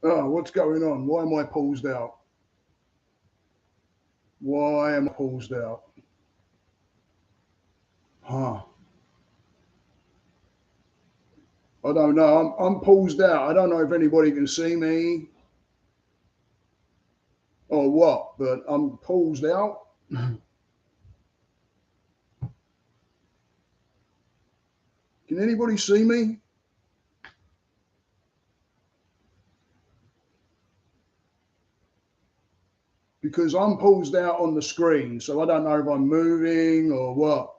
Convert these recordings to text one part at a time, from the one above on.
Oh, what's going on? Why am I paused out? Why am I paused out? Huh. I don't know. I'm paused out. I don't know if anybody can see me or what, but I'm paused out. Can anybody see me? Because I'm paused out on the screen, so I don't know if I'm moving or what.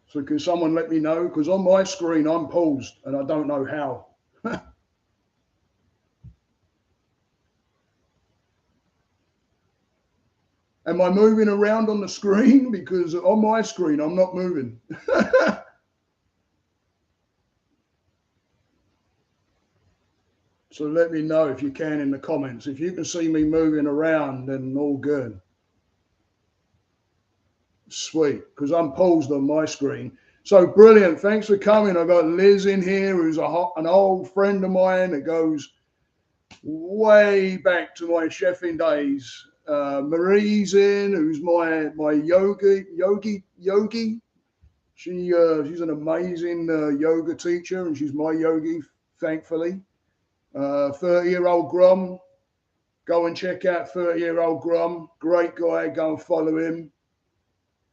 So can someone let me know? Because on my screen I'm paused and I don't know how. Am I moving around on the screen? Because on my screen I'm not moving. So let me know if you can in the comments. If you can see me moving around, then all good. Sweet, because I'm paused on my screen. So brilliant. Thanks for coming. I've got Liz in here, who's an old friend of mine that goes way back to my chefing days. Marie's in, who's my yogi. She's an amazing yoga teacher, and she's my yogi, thankfully. 30-year-old Grom. Go and check out 30-year-old Grom. Great guy. Go and follow him.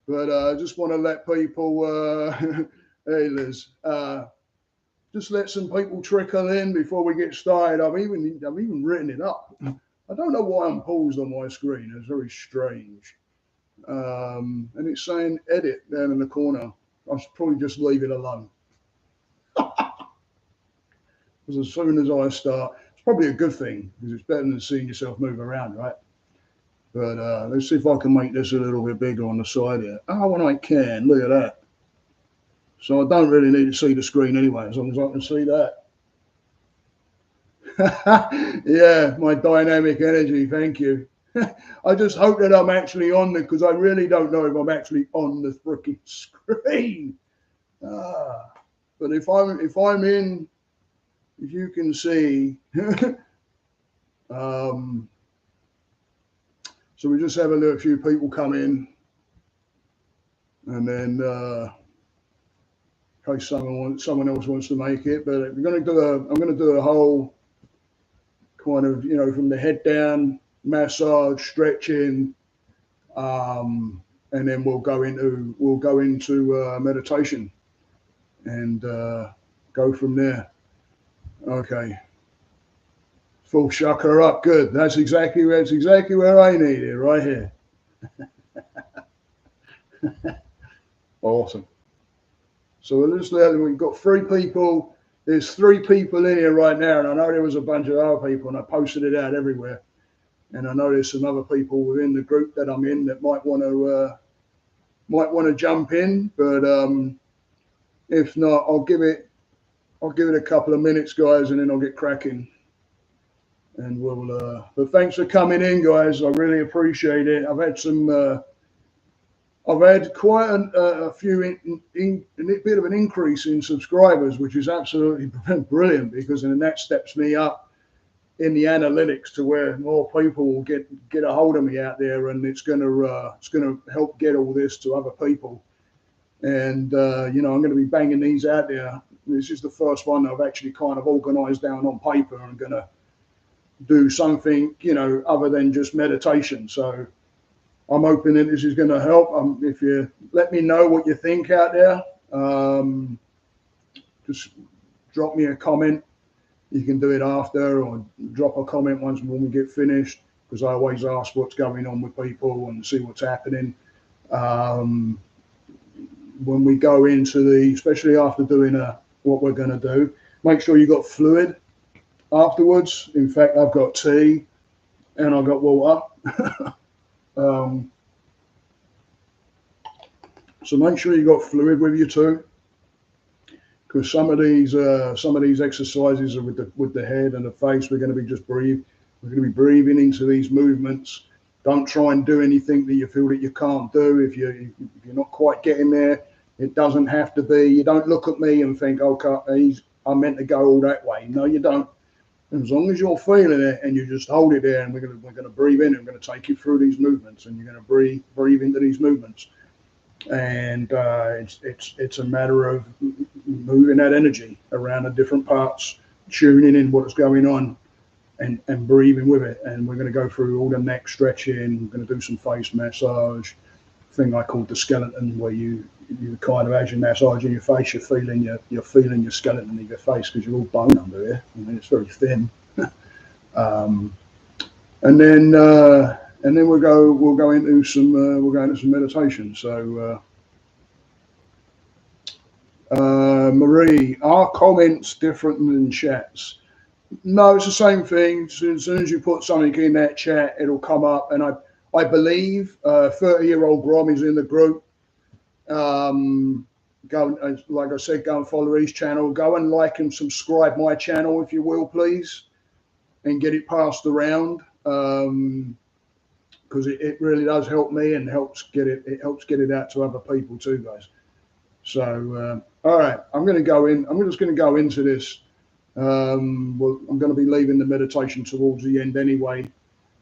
But I just want to let people, hey Liz, just let some people trickle in before we get started. I've even written it up. I don't know why I'm paused on my screen. It's very strange. And it's saying edit down in the corner. I should probably just leave it alone. Because as soon as I start, it's probably a good thing because it's better than seeing yourself move around, right? But let's see if I can make this a little bit bigger on the side here. Oh, and I can. Look at that. So I don't really need to see the screen anyway, as long as I can see that. Yeah, my dynamic energy. Thank you. I just hope that I'm actually on there because I really don't know if I'm actually on the freaking screen. But if I'm in, if you can see, so we just have a few people come in, and then in case someone else wants to make it. But I'm going to do a whole kind of from the head down massage, stretching, and then we'll go into meditation and go from there. Okay. Full chakra up, good. That's exactly where I need it, right here. Awesome. So we've got 3 people. There's 3 people in here right now, and I know there was a bunch of other people, and I posted it out everywhere. And I know there's some other people within the group that I'm in that might want to jump in, but if not, I'll give it a couple of minutes, guys, and then I'll get cracking. And but thanks for coming in, guys. I really appreciate it. I've had quite a few, a bit of an increase in subscribers, which is absolutely brilliant because then that steps me up in the analytics to where more people will get a hold of me out there, and it's going to help get all this to other people. And I'm going to be banging these out there. This is the first one I've actually kind of organised down on paper. I'm going to do something, other than just meditation. So I'm hoping that this is going to help. If you let me know what you think out there, just drop me a comment. You can do it after, or drop a comment when we get finished, because I always ask what's going on with people and see what's happening. When we go into especially after doing what we're going to do, make sure you got fluid afterwards. In fact, I've got tea and I've got water. So make sure you got fluid with you too, because some of these exercises are with the head and the face. We're going to be we're going to be breathing into these movements. Don't try and do anything that you feel that you can't do. If you're not quite getting there, it doesn't have to be. You don't look at me and think, okay, meant to go all that way. No, you don't. As long as you're feeling it and you just hold it there, and we're gonna breathe in, and we're gonna take you through these movements, and you're gonna breathe into these movements, and it's a matter of moving that energy around the different parts, tuning in what's going on, and breathing with it. And we're going to go through all the neck stretching. We're going to do some face massage, thing I call the skeleton, where you kind of, as you're massaging your face, you're feeling your skeleton in your face, because you're all bone under here. I mean, it's very thin. And then we'll go into some meditation. So Marie, are comments different than chats? No, it's the same thing. As soon as you put something in that chat, it'll come up. And I believe 30-year-old Grom is in the group. Go, like I said, go and follow his channel. Go and like and subscribe my channel, if you will, please, and get it passed around, because it really does help me, and helps get it out to other people too, guys. So all right, I'm just going to go into this. Well, I'm going to be leaving the meditation towards the end anyway,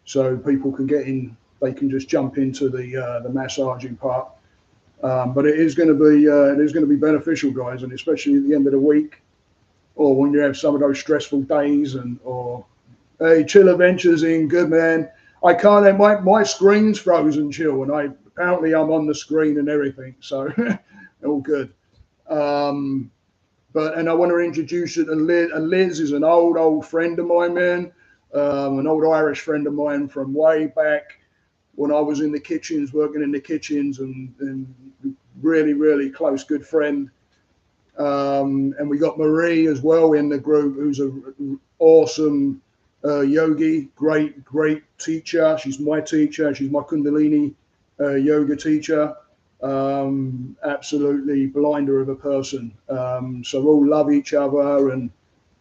so people can get in. They can just jump into the massaging part. But it is going to be beneficial, guys, and especially at the end of the week, or when you have some of those stressful days, or hey, Chill Adventures in, good man. I can't. My screen's frozen, Chill, and apparently I'm on the screen and everything, so all good. And I want to introduce you to Liz. And Liz is an old friend of mine, man. An old Irish friend of mine from way back when I was in the kitchens, working in the kitchens, and really, really close, good friend. And we got Marie as well in the group, who's an awesome yogi, great teacher. She's my teacher. She's my Kundalini yoga teacher. Absolutely blinder of a person. So we all love each other, and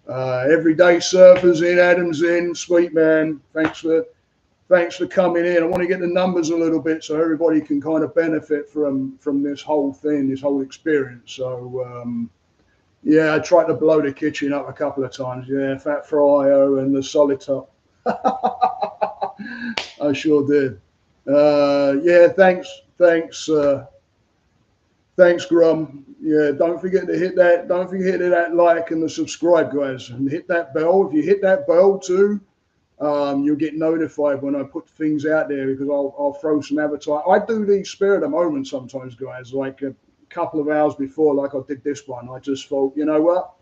everyday surfers in, Adam's in, sweet man. Thanks for coming in. I want to get the numbers a little bit so everybody can kind of benefit from this whole thing, this whole experience. So yeah, I tried to blow the kitchen up a couple of times. Yeah, fat fryer and the solid top. I sure did. Yeah, thanks, Grum. Yeah, don't forget to hit that. Don't forget to hit that like and the subscribe, guys, and hit that bell. If you hit that bell too, you'll get notified when I put things out there, because I'll throw some advertising. I do these spur of the moment sometimes, guys, like a couple of hours before, like I did this one. I just thought, you know what,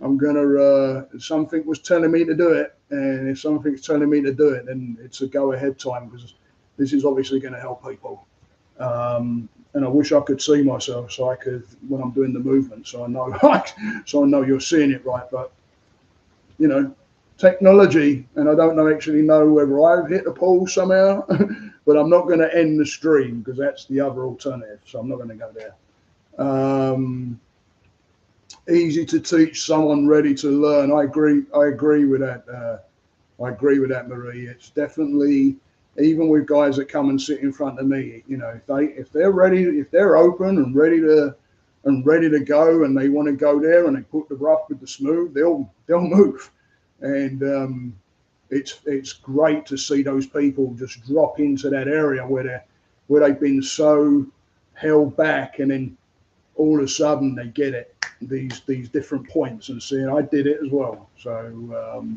I'm gonna something was telling me to do it, and if something's telling me to do it, then it's a go ahead time, because this is obviously going to help people. And I wish I could see myself, so I could, when I'm doing the movement, so I know you're seeing it right. But you know, technology, and I don't actually know whether I've hit a pool somehow, but I'm not going to end the stream, because that's the other alternative. So I'm not going to go there. Easy to teach someone ready to learn. I agree with that. I agree with that, Marie. It's definitely, even with guys that come and sit in front of me, you know, if they're ready, if they're open and ready to go, and they want to go there, and they put the rough with the smooth, they'll move. And it's great to see those people just drop into that area where they've been so held back, and then all of a sudden they get it, these different points, and seeing I did it as well. So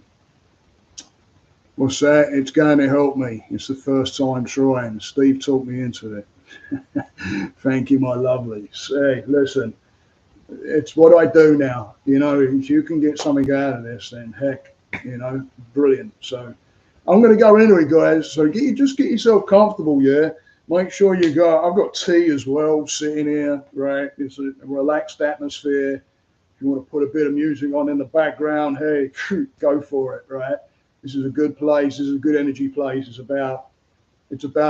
what's that? It's going to help me. It's the first time trying. Steve talked me into it. Thank you, my lovelies. Hey, listen, it's what I do now. You know, if you can get something out of this, then heck, you know, brilliant. So I'm going to go into it, guys. So just get yourself comfortable, yeah? Make sure I've got tea as well sitting here, right? It's a relaxed atmosphere. If you want to put a bit of music on in the background, hey, go for it, right? This is a good place. This is a good energy place. It's about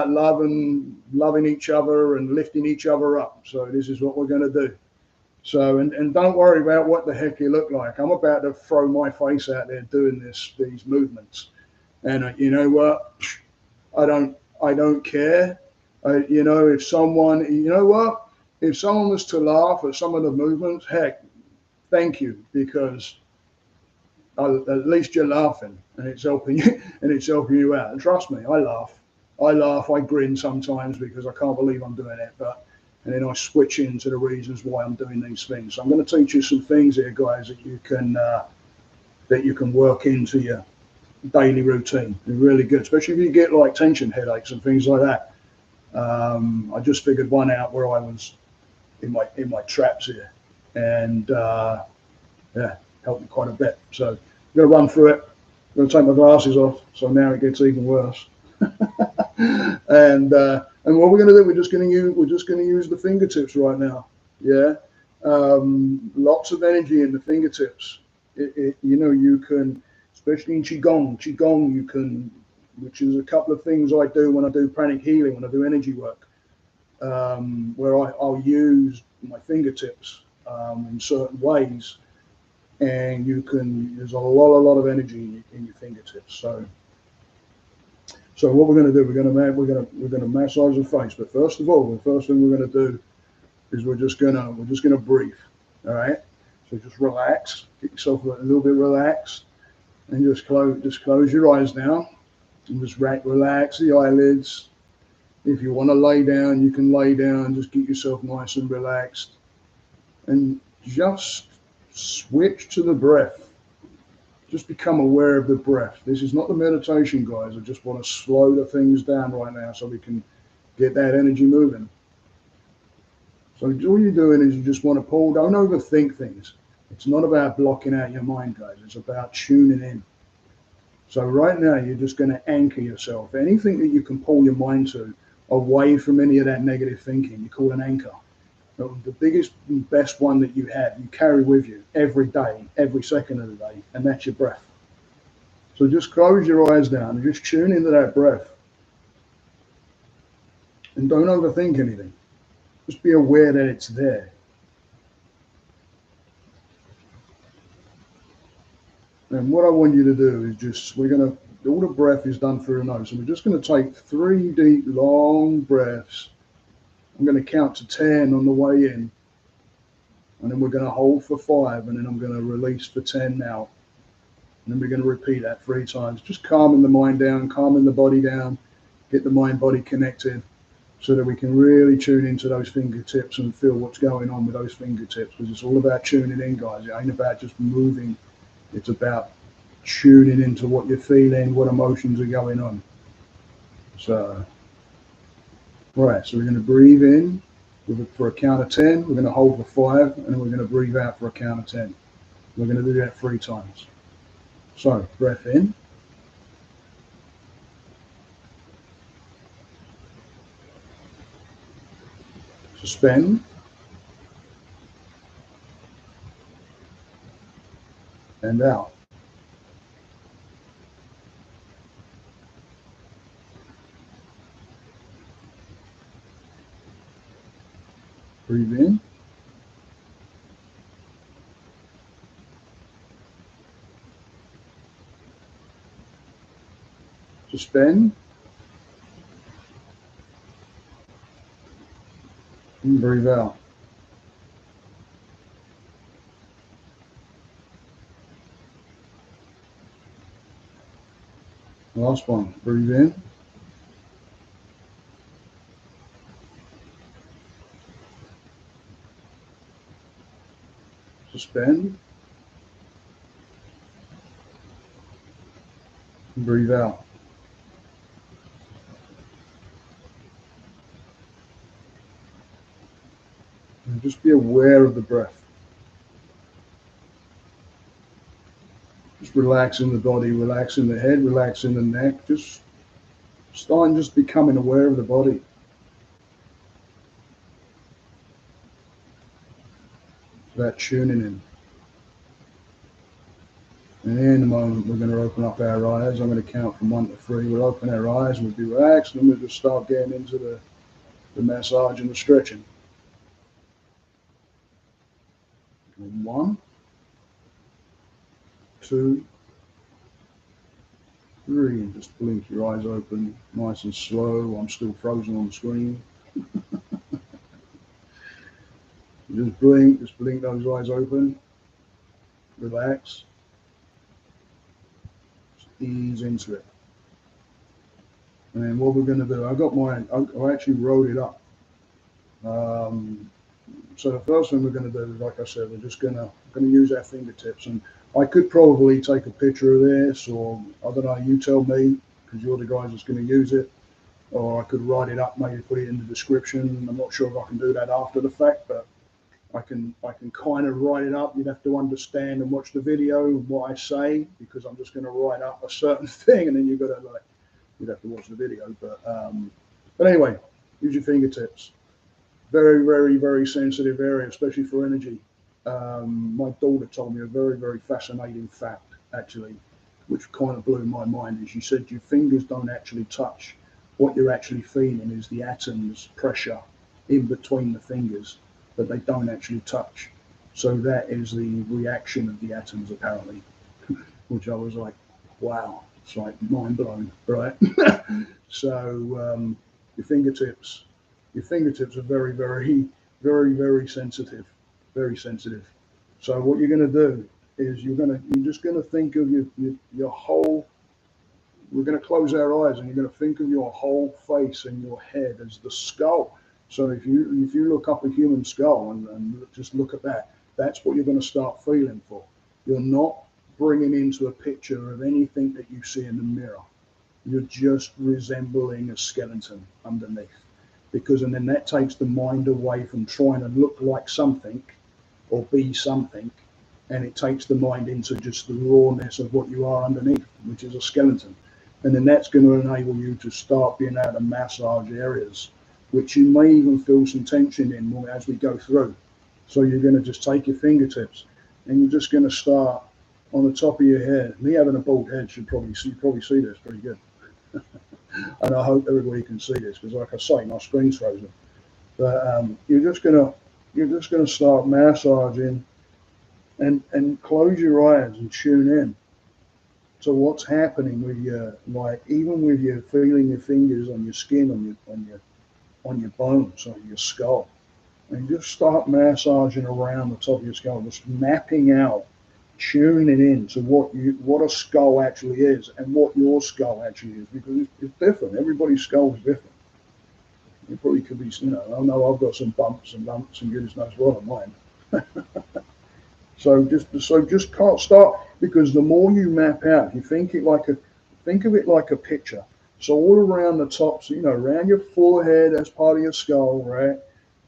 loving each other and lifting each other up. So this is what we're going to do. So, and don't worry about what the heck you look like. I'm about to throw my face out there doing these movements. And you know what? I don't care. You know, if someone was to laugh at some of the movements, heck, thank you, because at least you're laughing and it's helping you and it's helping you out. And trust me, I laugh. I grin sometimes because I can't believe I'm doing it, and then I switch into the reasons why I'm doing these things. So I'm going to teach you some things here, guys, that you can work into your daily routine. They're really good, especially if you get like tension headaches and things like that. I just figured one out where I was in my traps here, and yeah, helped me quite a bit. So I'm going to run through it. I'm going to take my glasses off, so now it gets even worse. And what we're going to do, we're just going to use the fingertips right now. Yeah, lots of energy in the fingertips. You can, especially in qigong, you can, which is a couple of things I do when I do pranic healing, when I do energy work, where I'll use my fingertips in certain ways, and there's a lot of energy in your fingertips. So what we're going to do, we're going to massage the face. But first of all, the first thing we're going to do is we're just going to breathe. All right. So just relax, get yourself a little bit relaxed, and just close your eyes now, and just relax the eyelids. If you want to lay down, you can lay down. Just get yourself nice and relaxed, and just switch to the breath. Just become aware of the breath. This is not the meditation, guys. I just want to slow the things down right now so we can get that energy moving. So all you're doing is you just want to pull. Don't overthink things. It's not about blocking out your mind, guys. It's about tuning in. So right now, you're just going to anchor yourself. Anything that you can pull your mind to away from any of that negative thinking, you call an anchor. The biggest, best one that you have, you carry with you every day, every second of the day, and that's your breath. So just close your eyes down and just tune into that breath. And don't overthink anything. Just be aware that it's there. And what I want you to do is all the breath is done through the nose. So we're just going to take 3 deep, long breaths. I'm going to count to 10 on the way in, and then we're going to hold for 5, and then I'm going to release for 10 now. And then we're going to repeat that 3 times, just calming the mind down, calming the body down, get the mind-body connected so that we can really tune into those fingertips and feel what's going on with those fingertips, because it's all about tuning in, guys. It ain't about just moving. It's about tuning into what you're feeling, what emotions are going on. So, right, so we're going to breathe in for a count of 10. We're going to hold for 5, and then we're going to breathe out for a count of 10. We're going to do that 3 times. So, breath in. Suspend. And out. Breathe in. Suspend. And breathe out. Last one. Breathe in. Suspend. And breathe out. And just be aware of the breath. Just relaxing the body, relaxing the head, relaxing the neck. Just becoming aware of the body. That tuning in. And in a moment, we're going to open up our eyes. I'm going to count from 1 to 3. We'll open our eyes and we'll be relaxed, and then we'll just start getting into the massage and the stretching. 1, 2, 3, and just blink your eyes open, nice and slow. I'm still frozen on the screen. Just blink those eyes open. Relax. Just ease into it. And what we're going to do, I actually wrote it up. Um, so the first thing we're going to do, like I said, we're just going to use our fingertips. And I could probably take a picture of this, or I don't know, you tell me, because you're the guy that's going to use it. Or I could write it up, maybe put it in the description. I'm not sure if I can do that after the fact, but I can kind of write it up. You'd have to understand and watch the video what I say, because I'm just going to write up a certain thing, and then you've got to you'd have to watch the video. But anyway, use your fingertips. Very, very, very sensitive area, especially for energy. My daughter told me a very, very fascinating fact, actually, which kind of blew my mind. Is she said your fingers don't actually touch. What you're actually feeling is the atoms pressure in between the fingers, but they don't actually touch. So that is the reaction of the atoms, apparently, which I was like, wow, it's like mind blown, right? So your fingertips, are very, very, very, very sensitive, very sensitive. So what you're going to do is you're just going to think of your whole. We're going to close our eyes, and you're going to think of your whole face and your head as the skull. So if you look up a human skull and just look at that, that's what you're going to start feeling for. You're not bringing into a picture of anything that you see in the mirror. You're just resembling a skeleton underneath, and then that takes the mind away from trying to look like something or be something, and it takes the mind into just the rawness of what you are underneath, which is a skeleton. And then that's going to enable you to start being able to massage areas, which you may even feel some tension in as we go through. So you're going to just take your fingertips, and you're just going to start on the top of your head. Me having a bald head you probably see this pretty good. And I hope everybody can see this, because like I say, my screen's frozen. But you're just gonna start massaging, and close your eyes and tune in to what's happening with your, like, even with your feeling your fingers on your skin, on your bones, on your skull, and just start massaging around the top of your skull, just mapping out, tuning in to what a skull actually is, and what your skull actually is, because it's different. Everybody's skull is different. It probably could be, I know I've got some bumps and lumps, and goodness knows what on mine. So just can't start, because the more you map out, you think of it like a picture. So all around the top, so around your forehead, as part of your skull, right?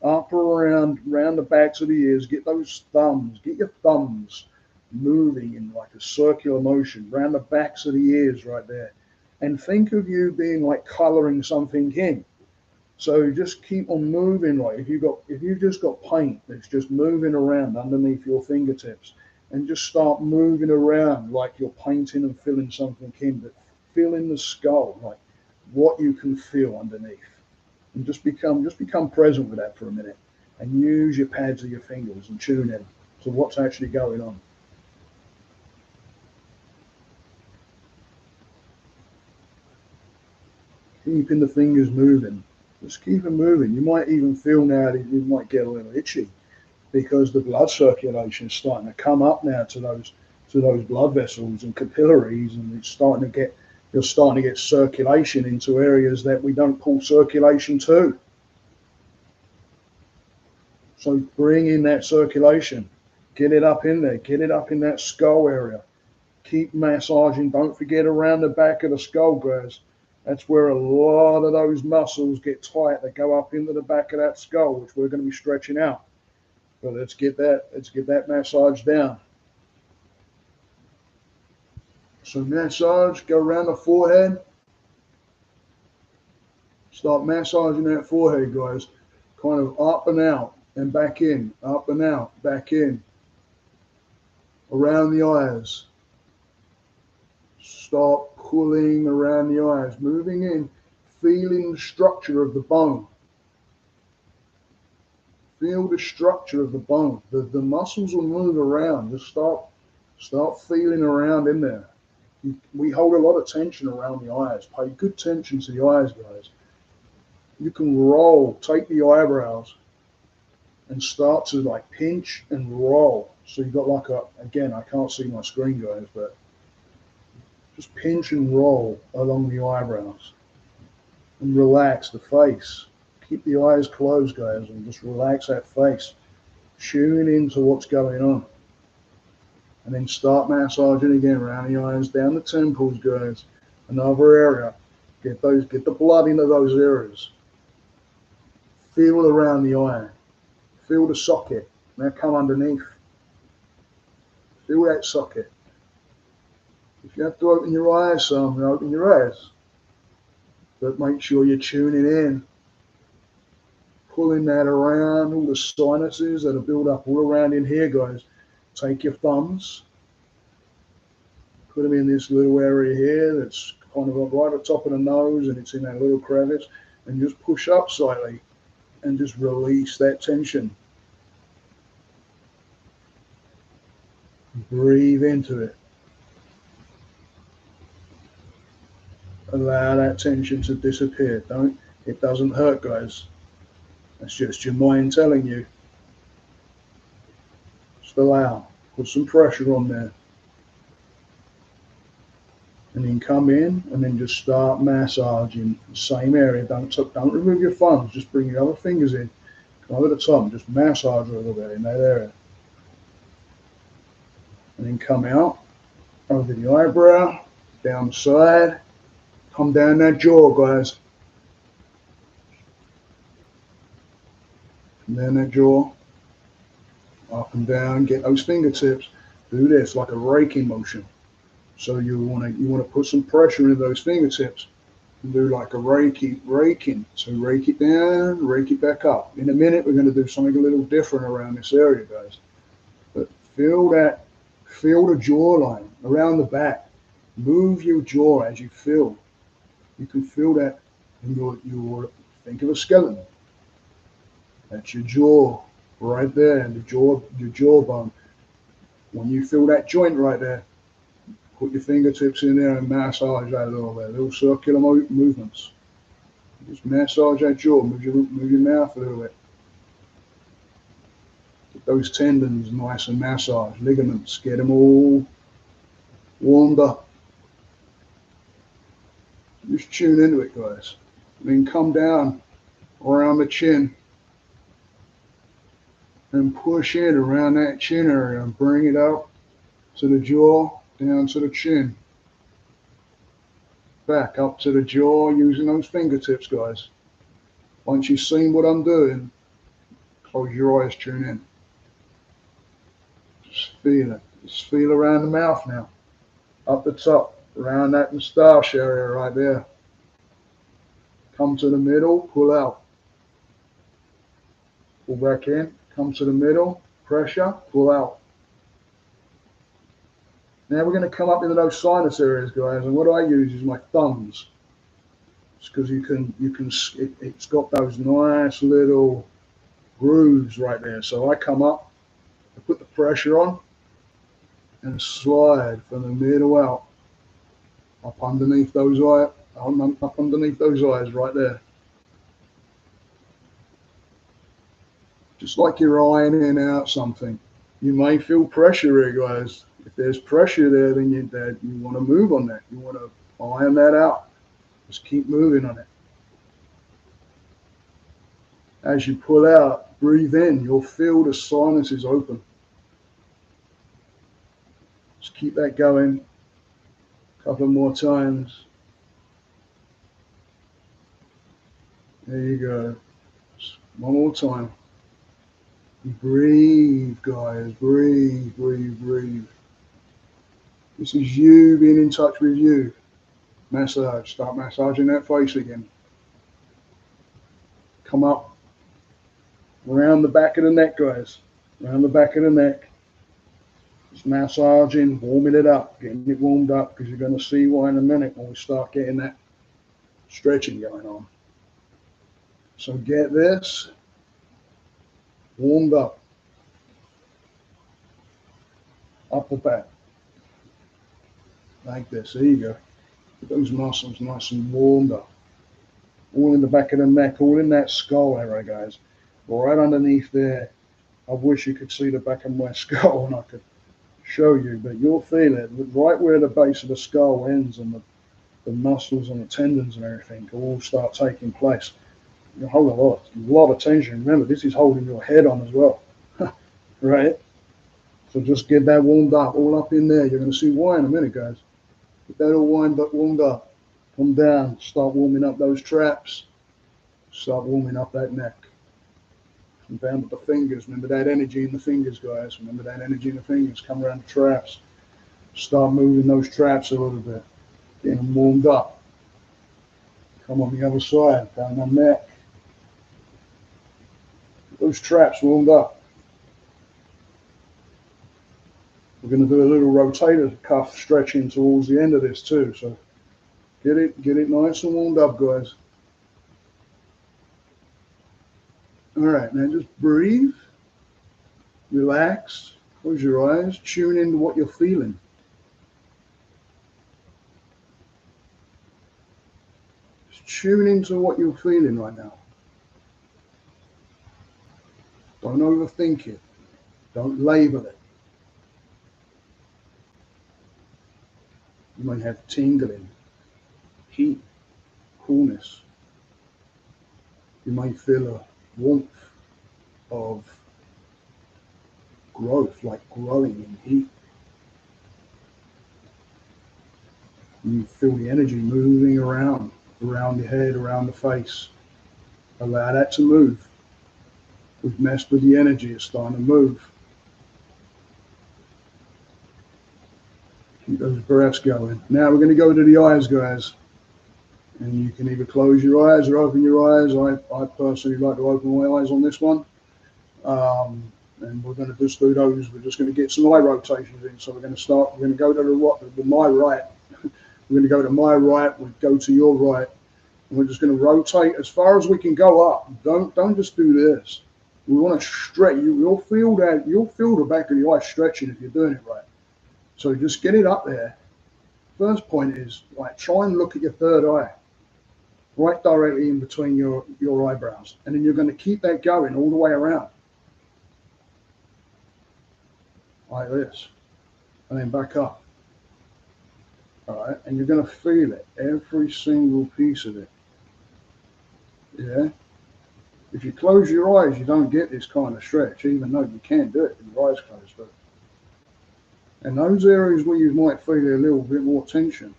Up around the backs of the ears, get your thumbs moving in like a circular motion around the backs of the ears right there. And think of you being like coloring something in. So just keep on moving, like if you've just got paint that's just moving around underneath your fingertips, and just start moving around like you're painting and filling something in, but fill in the skull, like what you can feel underneath. And just become present with that for a minute, and use your pads of your fingers and tune in to what's actually going on. Keeping the fingers moving. Just keep them moving. You might even feel now that you might get a little itchy, because the blood circulation is starting to come up now to those blood vessels and capillaries, and you're starting to get circulation into areas that we don't pull circulation to. So bring in that circulation. Get it up in there. Get it up in that skull area. Keep massaging. Don't forget around the back of the skull, guys. That's where a lot of those muscles get tight. They go up into the back of that skull, which we're going to be stretching out. But let's get that massage down. So massage, go around the forehead. Start massaging that forehead, guys. Kind of up and out and back in, up and out, back in. Around the eyes. Start pulling around the eyes, moving in, feeling the structure of the bone. Feel the structure of the bone. The muscles will move around. Just start feeling around in there. We hold a lot of tension around the eyes. Pay good attention to the eyes, guys. You can roll, take the eyebrows, and start to like pinch and roll. So you've got like a, again, I can't see my screen, guys, but just pinch and roll along the eyebrows and relax the face. Keep the eyes closed, guys, and just relax that face. Tune into what's going on. And then start massaging again around the eyes, down the temples, guys. Another area. Get the blood into those areas. Feel around the eye. Feel the socket. Now come underneath. Feel that socket. If you have to open your eyes some, open your eyes. But make sure you're tuning in. Pulling that around, all the sinuses that are built up all around in here, guys. Take your thumbs. Put them in this little area here that's kind of right at the top of the nose, and it's in that little crevice. And just push up slightly and just release that tension. Breathe into it. Allow that tension to disappear. It doesn't hurt, guys. That's just your mind telling you. Just allow. Put some pressure on there. And then come in and then just start massaging the same area. Don't remove your thumbs. Just bring your other fingers in. Come over the top. Just massage a little bit in that area. And then come out over the eyebrow, down the side. Come down that jaw, guys. Come down that jaw. Up and down. Get those fingertips. Do this like a raking motion. So you want to put some pressure in those fingertips and do like a raking. So rake it down, rake it back up. In a minute, we're going to do something a little different around this area, guys. But feel the jawline around the back. Move your jaw as you feel. You can feel that in your think of a skeleton. That's your jaw right there, and your jawbone. When you feel that joint right there, put your fingertips in there and massage that a little bit, little circular movements. Just massage that jaw, move your mouth a little bit. Get those tendons nice and massaged, ligaments, get them all warmed up. Just tune into it, guys. And then come down around the chin and push in around that chin area and bring it up to the jaw, down to the chin, back up to the jaw using those fingertips, guys. Once you've seen what I'm doing, close your eyes, tune in. Just feel it. Just feel around the mouth now, up the top, around that moustache area right there. Come to the middle, pull out. Pull back in, come to the middle, pressure, pull out. Now we're going to come up into those sinus areas, guys, and what I use is my thumbs. It's because it's got those nice little grooves right there. So I come up, I put the pressure on, and slide from the middle out, up underneath those eyes right there. Just like you're ironing out something. You may feel pressure here, guys. If there's pressure there, then you want to move on that. You want to iron that out. Just keep moving on it. As you pull out, breathe in. You'll feel the sinuses open. Just keep that going. A couple more times. There you go. Just one more time. Breathe, guys. Breathe, breathe, breathe. This is you being in touch with you. Massage. Start massaging that face again. Come up. Around the back of the neck, guys. Around the back of the neck. Just massaging, warming it up, getting it warmed up, because you're going to see why in a minute when we start getting that stretching going on. So get this warmed up. Upper back. Like this. There you go. Get those muscles nice and warmed up. All in the back of the neck, all in that skull area, guys. Right underneath there. I wish you could see the back of my skull and I could show you, but you'll feel it right where the base of the skull ends and the muscles and the tendons and everything will all start taking place. You hold a lot of tension. Remember, this is holding your head on as well, right? So just get that warmed up, all up in there. You're going to see why in a minute, guys. Get that all warmed up. Come down, start warming up those traps. Start warming up that neck. Come down to the fingers. Remember that energy in the fingers, guys. Remember that energy in the fingers. Come around the traps. Start moving those traps a little bit. Getting them warmed up. Come on the other side, down the neck. Get those traps warmed up. We're going to do a little rotator cuff stretching towards the end of this too. So get it nice and warmed up, guys. All right, now just breathe, relax, close your eyes, tune into what you're feeling. Just tune into what you're feeling right now. Don't overthink it. Don't label it. You might have tingling, heat, coolness. You might feel a warmth of growth, like growing in heat. You feel the energy moving around your head, around the face. Allow that to move. We've messed with the energy, it's starting to move. Keep those breaths going. Now we're going to go to the eyes, guys. And you can either close your eyes or open your eyes. I personally like to open my eyes on this one. And we're going to just do those. We're just going to get some eye rotations in. So we're going to go to my right. We're going to go to my right. We go to your right. And we're just going to rotate as far as we can go up. Don't just do this. We want to stretch. You'll feel the back of the eye stretching if you're doing it right. So just get it up there. First point is like try and look at your third eye, right directly in between your eyebrows, and then you're going to keep that going all the way around, like this, and then back up. All right, and you're going to feel it, every single piece of it. Yeah. If you close your eyes, you don't get this kind of stretch, even though you can do it with your eyes closed. But in those areas where you might feel a little bit more tension,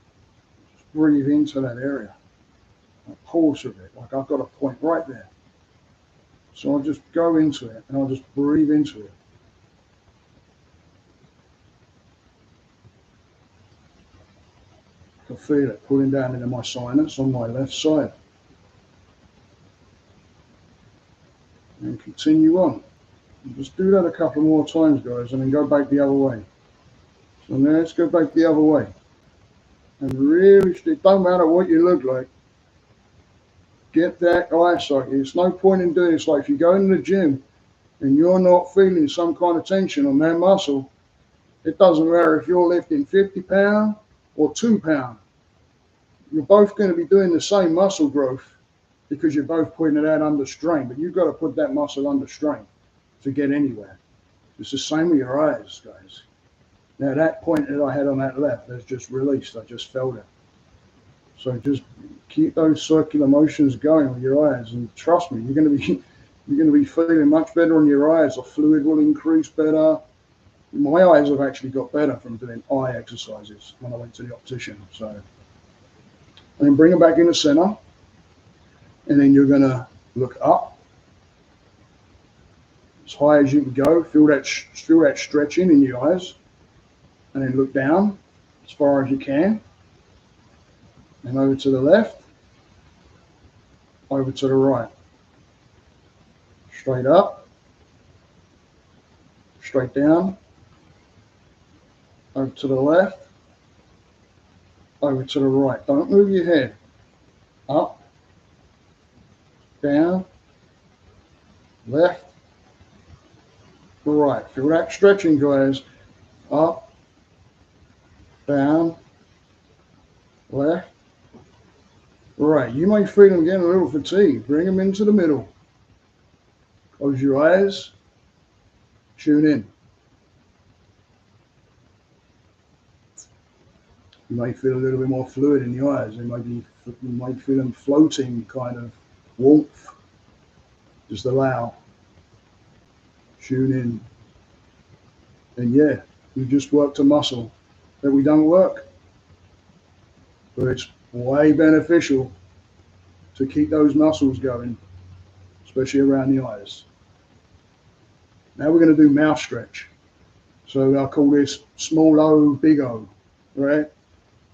just breathe into that area. Pause a bit, like I've got a point right there. So I'll just go into it and I'll just breathe into it. I can feel it pulling down into my sinus on my left side. And continue on. And just do that a couple more times, guys, and then go back the other way. So now let's go back the other way. And really, it don't matter what you look like. Get that eyesight. It's no point in doing this. Like if you go in the gym and you're not feeling some kind of tension on that muscle, it doesn't matter if you're lifting 50 pounds or 2 pounds. You're both going to be doing the same muscle growth because you're both putting it out under strain. But you've got to put that muscle under strain to get anywhere. It's the same with your eyes, guys. Now that point that I had on that left has just released. I just felt it. So just keep those circular motions going with your eyes, and trust me, you're going to be feeling much better on your eyes. The fluid will increase better. My eyes have actually got better from doing eye exercises when I went to the optician. So, and then bring them back in the center, and then you're going to look up as high as you can go. Feel that stretching in your eyes, and then look down as far as you can. And over to the left, over to the right. Straight up, straight down, over to the left, over to the right. Don't move your head. Up, down, left, right. Feel that stretching, guys. Up, down, left, right. You may feel them getting a little fatigued. Bring them into the middle. Close your eyes. Tune in. You may feel a little bit more fluid in the eyes. You might feel them floating, kind of warmth. Just allow. Tune in. And yeah, we just worked a muscle that we don't work. But it's way beneficial to keep those muscles going, especially around the eyes. Now we're going to do mouth stretch. So I call this small O, big O, right?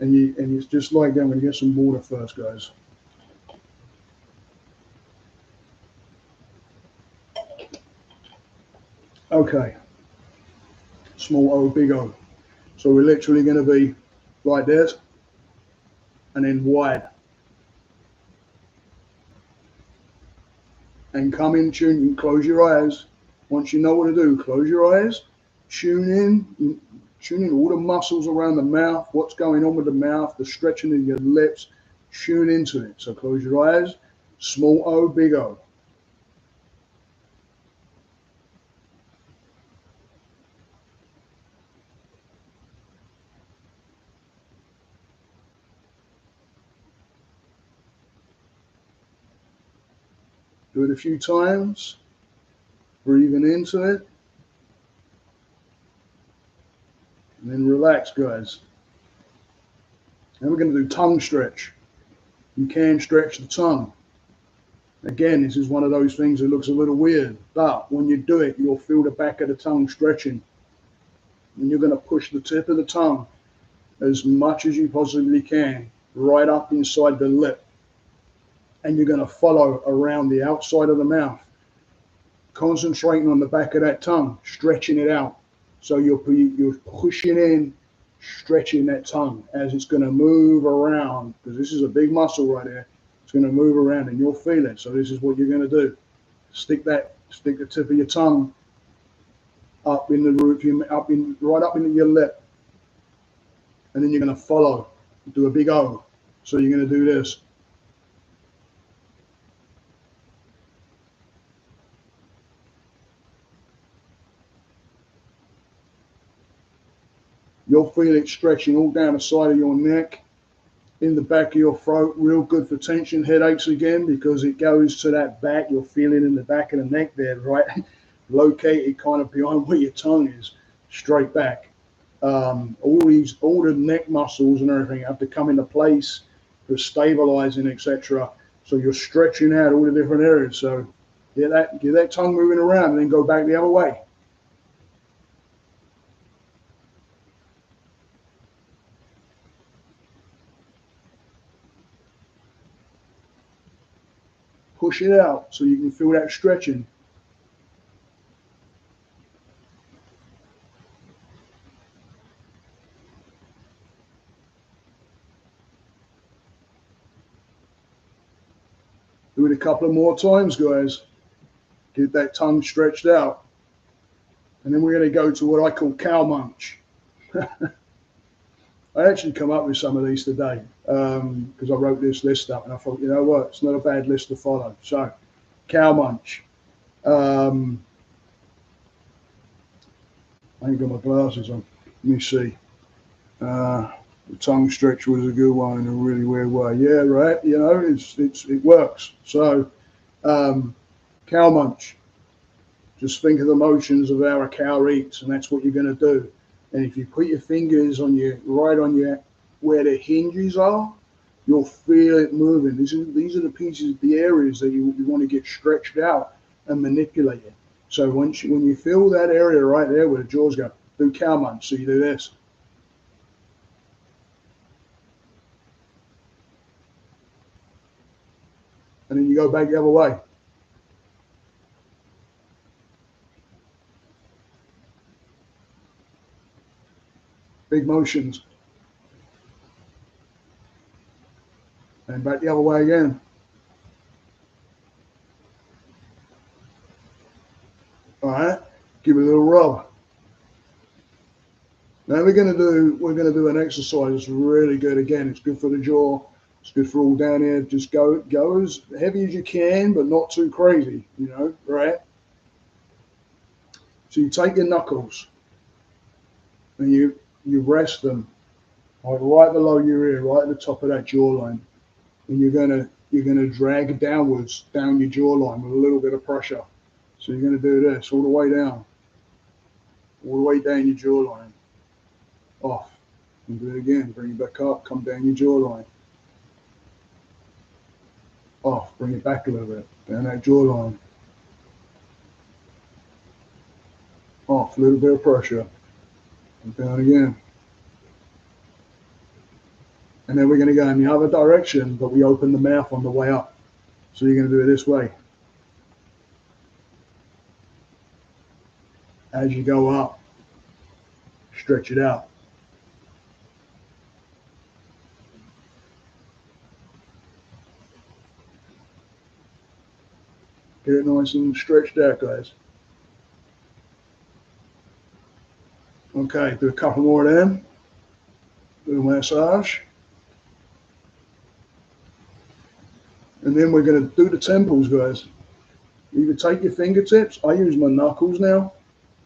And it's just like that. I'm going to get some water first, guys. Okay. Small O, big O. So we're literally going to be like this and then wide. And come in, tune in, close your eyes. Once you know what to do, close your eyes, tune in all the muscles around the mouth, what's going on with the mouth, the stretching of your lips, tune into it. So close your eyes, small O, big O. Do it a few times, breathing into it. And then relax, guys. Now we're going to do tongue stretch. You can stretch the tongue. Again, this is one of those things that looks a little weird, but when you do it, you'll feel the back of the tongue stretching. And you're going to push the tip of the tongue as much as you possibly can right up inside the lip. And you're going to follow around the outside of the mouth, concentrating on the back of that tongue, stretching it out. So you're pushing in, stretching that tongue as it's going to move around, because this is a big muscle right here. It's going to move around and you'll feel it. So this is what you're going to do. Stick the tip of your tongue up in the roof, right up into your lip. And then you're going to follow, do a big O. So you're going to do this. You'll feel it stretching all down the side of your neck, in the back of your throat, real good for tension headaches again, because it goes to that back. You'll feel it in the back of the neck there, right? Located kind of behind where your tongue is, straight back. All the neck muscles and everything have to come into place for stabilizing, etc. So you're stretching out all the different areas. So get that tongue moving around and then go back the other way. Push it out so you can feel that stretching. Do it a couple of more times, guys. Get that tongue stretched out. And then we're going to go to what I call cow munch. I actually come up with some of these today because I wrote this list up and I thought, you know what, it's not a bad list to follow. So, cow munch. I ain't got my glasses on. Let me see. The tongue stretch was a good one in a really weird way. Yeah, right. You know, it works. So, cow munch. Just think of the motions of how a cow eats, and that's what you're going to do. And if you put your fingers right on where the hinges are, you'll feel it moving. These are the pieces, the areas that you want to get stretched out and manipulated. So when you feel that area right there where the jaws go, do cow munch. So you do this. And then you go back the other way. Big motions. And back the other way again. All right, give it a little rub. Now we're going to do an exercise that's really good. Again, it's good for the jaw. It's good for all down here. Just go as heavy as you can, but not too crazy. You know, right? So you take your knuckles and you rest them right below your ear, right at the top of that jawline, and you're gonna drag downwards down your jawline with a little bit of pressure. So you're gonna do this all the way down your jawline, off, and do it again. Bring it back up, come down your jawline, off, bring it back a little bit, down that jawline, off, a little bit of pressure, and down again. And then we're going to go in the other direction, but we open the mouth on the way up. So you're going to do it this way. As you go up, stretch it out. Get it nice and stretched out, guys. Okay, do a couple more of them. Do a massage. And then we're going to do the temples, guys. You can take your fingertips. I use my knuckles now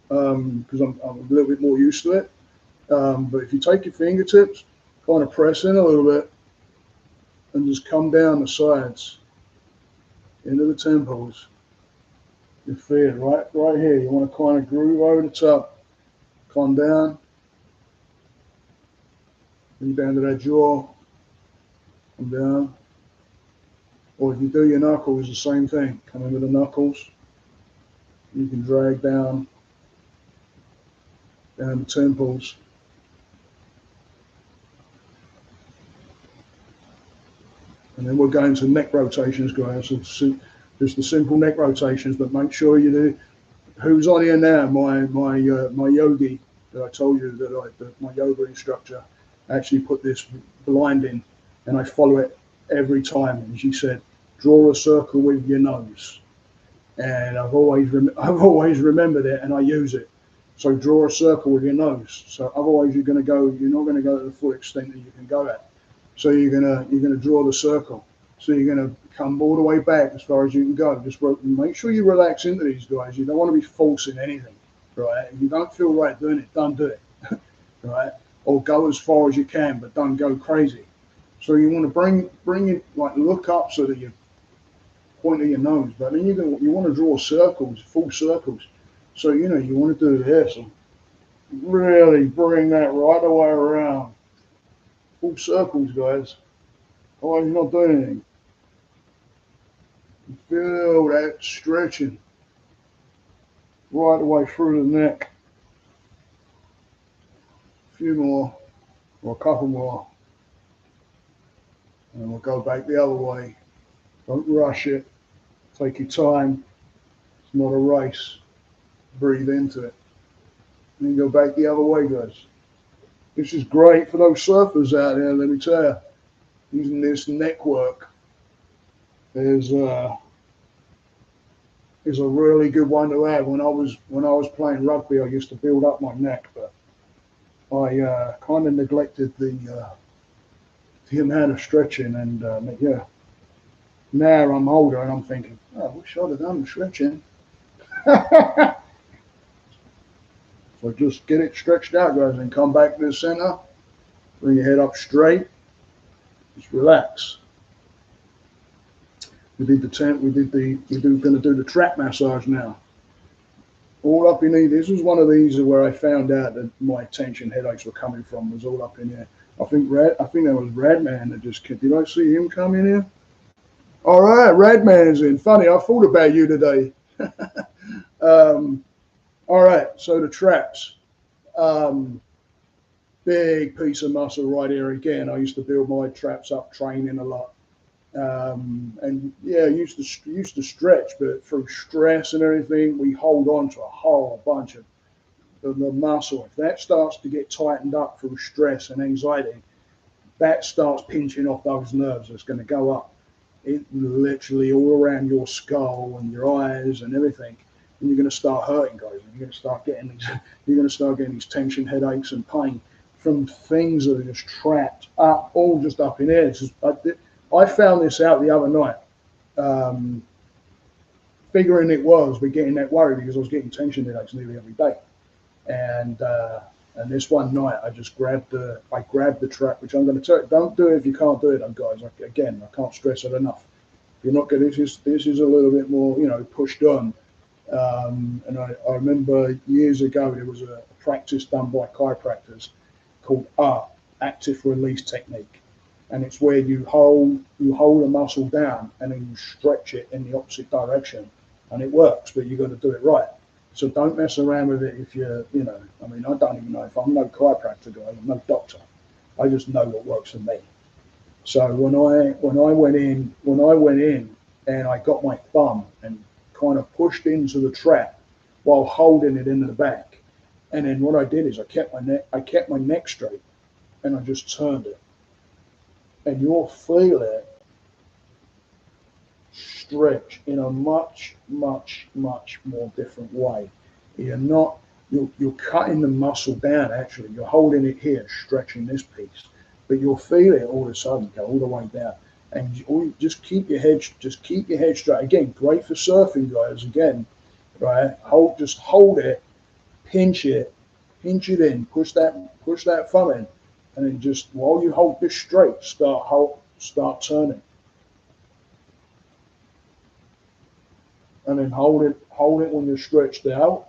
because I'm a little bit more used to it. But if you take your fingertips, kind of press in a little bit and just come down the sides into the temples. You feel it right here. You want to kind of groove over the top. Come down. Bring down to that jaw. Come down. Or if you do your knuckles, the same thing. Come in with the knuckles. You can drag down the temples. And then we're going to neck rotations, guys. So just the simple neck rotations, but make sure you do. Who's on here now? My yogi that I told you that my yoga instructor actually put this blind in, and I follow it every time. And she said, draw a circle with your nose. And I've always remembered it, and I use it. So draw a circle with your nose. So otherwise you're not going to go to the full extent that you can go at. So you're gonna draw the circle. So you're gonna come all the way back as far as you can go. Just make sure you relax into these, guys. You don't want to be forcing anything, right? If you don't feel right doing it, don't do it, right? Or go as far as you can, but don't go crazy. So you want to bring it, like, look up so that you point at your nose, but then you want to draw circles, full circles. So you want to do this and really bring that right the way around. Full circles, guys. Otherwise you're not doing anything. Feel that stretching right the way through the neck. A few more, or a couple more. And we'll go back the other way. Don't rush it. Take your time. It's not a race. Breathe into it. And then go back the other way, guys. This is great for those surfers out there, let me tell you. Using this neck work is a really good one to have. When I was playing rugby, I used to build up my neck, but I kind of neglected the amount of stretching, and yeah. Now I'm older and I'm thinking, oh, I wish I'd have done the stretching. So just get it stretched out, guys, and come back to the center. Bring your head up straight. Just relax. We're going to do the trap massage now. All up in here. This was one of these where I found out that my tension headaches were coming from. Was all up in here. I think that was Radman that just came. Did I see him come in here? All right, Radman's in. Funny, I thought about you today. All right, so the traps. Big piece of muscle right here again. I used to build my traps up training a lot. And yeah, used to stretch, but through stress and everything, we hold on to a whole bunch of the muscle. If that starts to get tightened up through stress and anxiety, that starts pinching off those nerves. It's going to go up. It literally all around your skull and your eyes and everything. And you're going to start hurting, guys. You're going to start getting these tension headaches and pain from things that are just trapped up, all just up in here. I found this out the other night. figuring it was, but getting that worried because I was getting tension headaches nearly every day. And this one night, I just grabbed the trap, which I'm going to tell you, don't do it if you can't do it, guys. Again, I can't stress it enough. If you're not good, this is a little bit more, pushed on. And I remember years ago there was a practice done by chiropractors called active release technique, and it's where you hold a muscle down and then you stretch it in the opposite direction, and it works, but you've got to do it right. So don't mess around with it if you're, I mean, I don't even know, if I'm no chiropractor guy, I'm no doctor. I just know what works for me. So when I went in and I got my thumb and kind of pushed into the trap while holding it into the back, and then what I did is I kept my neck straight, and I just turned it, and you'll feel it stretch in a much more different way. You're cutting the muscle down. Actually, you're holding it here, stretching this piece, but you'll feel it all of a sudden go all the way down. And you just keep your head straight. Again, great for surfing guys. Again, right? Just hold it, pinch it in, push that thumb in, and then just while you hold this straight, start turning, and then hold it when you're stretched out,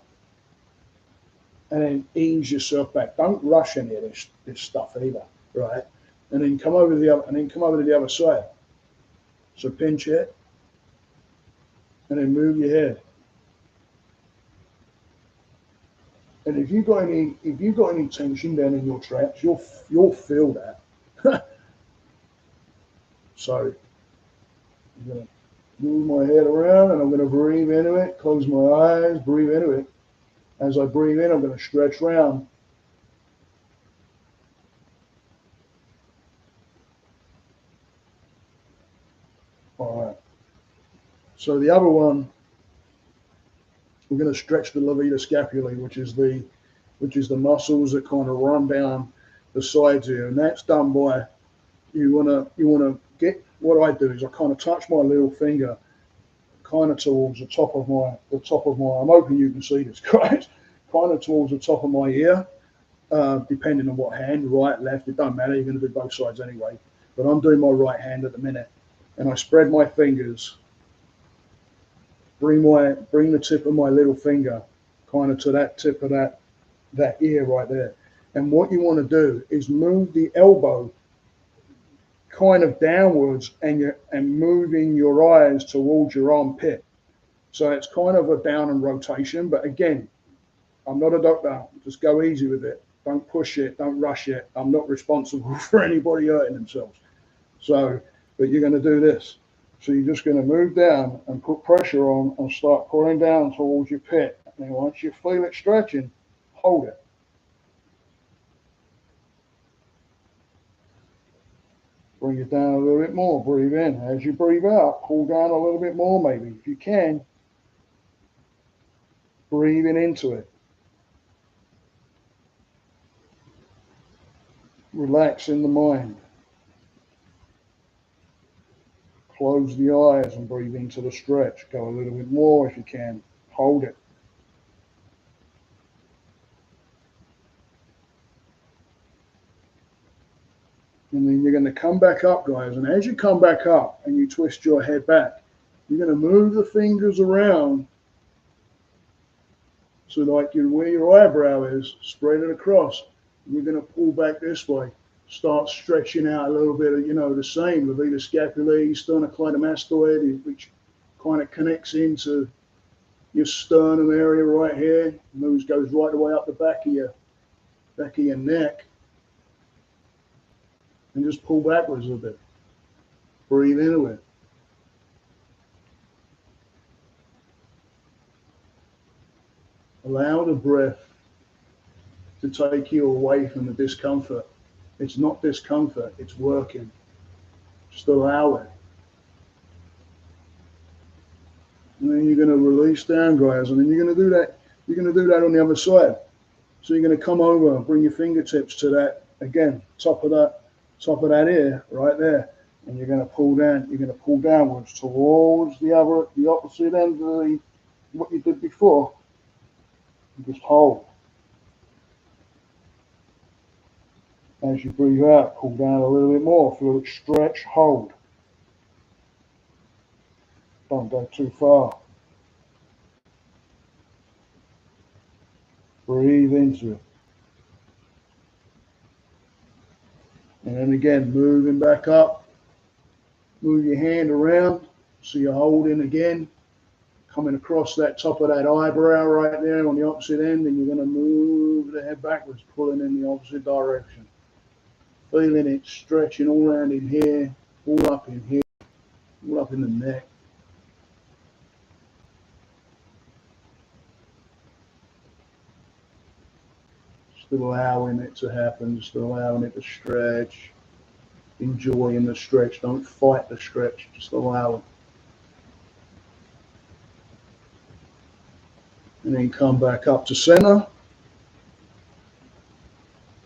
and then ease yourself back. Don't rush any of this stuff either, right? And then come over to the other side. So pinch it, and then move your head. And if you've got any tension down in your traps, you'll feel that. So I'm gonna move my head around, and I'm gonna breathe into it. Close my eyes, breathe into it. As I breathe in, I'm gonna stretch round. All right. So the other one, we're going to stretch the levator scapulae, which is the muscles that kind of run down the sides here, and that's done by you want to get. What I do is I kind of touch my little finger, kind of towards the top of my. I'm hoping you can see this, guys. Kind of towards the top of my ear, depending on what hand, right, left. It don't matter. You're going to do both sides anyway. But I'm doing my right hand at the minute, and I spread my fingers. Bring the tip of my little finger kind of to that tip of that ear right there. And what you want to do is move the elbow kind of downwards, and moving your eyes towards your armpit. So it's kind of a down and rotation. But again, I'm not a doctor. Just go easy with it. Don't push it. Don't rush it. I'm not responsible for anybody hurting themselves. So, but you're going to do this. So you're just going to move down and put pressure on and start pulling down towards your pit. And then once you feel it stretching, hold it. Bring it down a little bit more. Breathe in. As you breathe out, pull down a little bit more maybe. If you can, breathing into it. Relaxing the mind. Close the eyes and breathe into the stretch. Go a little bit more if you can. Hold it. And then you're going to come back up, guys. And as you come back up and you twist your head back, you're going to move the fingers around. So like where your eyebrow is, spread it across. You're going to pull back this way. Start stretching out a little bit of, the same, levator scapulae, sternocleidomastoid, which kind of connects into your sternum area right here. Goes right the way up the back of your neck. And just pull backwards a bit. Breathe into it. Allow the breath to take you away from the discomfort. It's not discomfort, it's working. Just allow it. And then you're going to release down, guys, and then you're going to do that. You're going to do that on the other side. So you're going to come over and bring your fingertips to that, again, top of that ear right there. and you're going to pull down. You're going to pull downwards towards the opposite end of what you did before. And just hold. As you breathe out, pull down a little bit more. Feel it stretch, hold. Don't go too far. Breathe into it. And then again, moving back up. Move your hand around. So you're holding again. Coming across that top of that eyebrow right there on the opposite end. And you're going to move the head backwards, pulling in the opposite direction. Feeling it stretching all around in here, all up in here, all up in the neck. Just allowing it to happen, just allowing it to stretch. Enjoying the stretch. Don't fight the stretch, just allow it. And then come back up to center.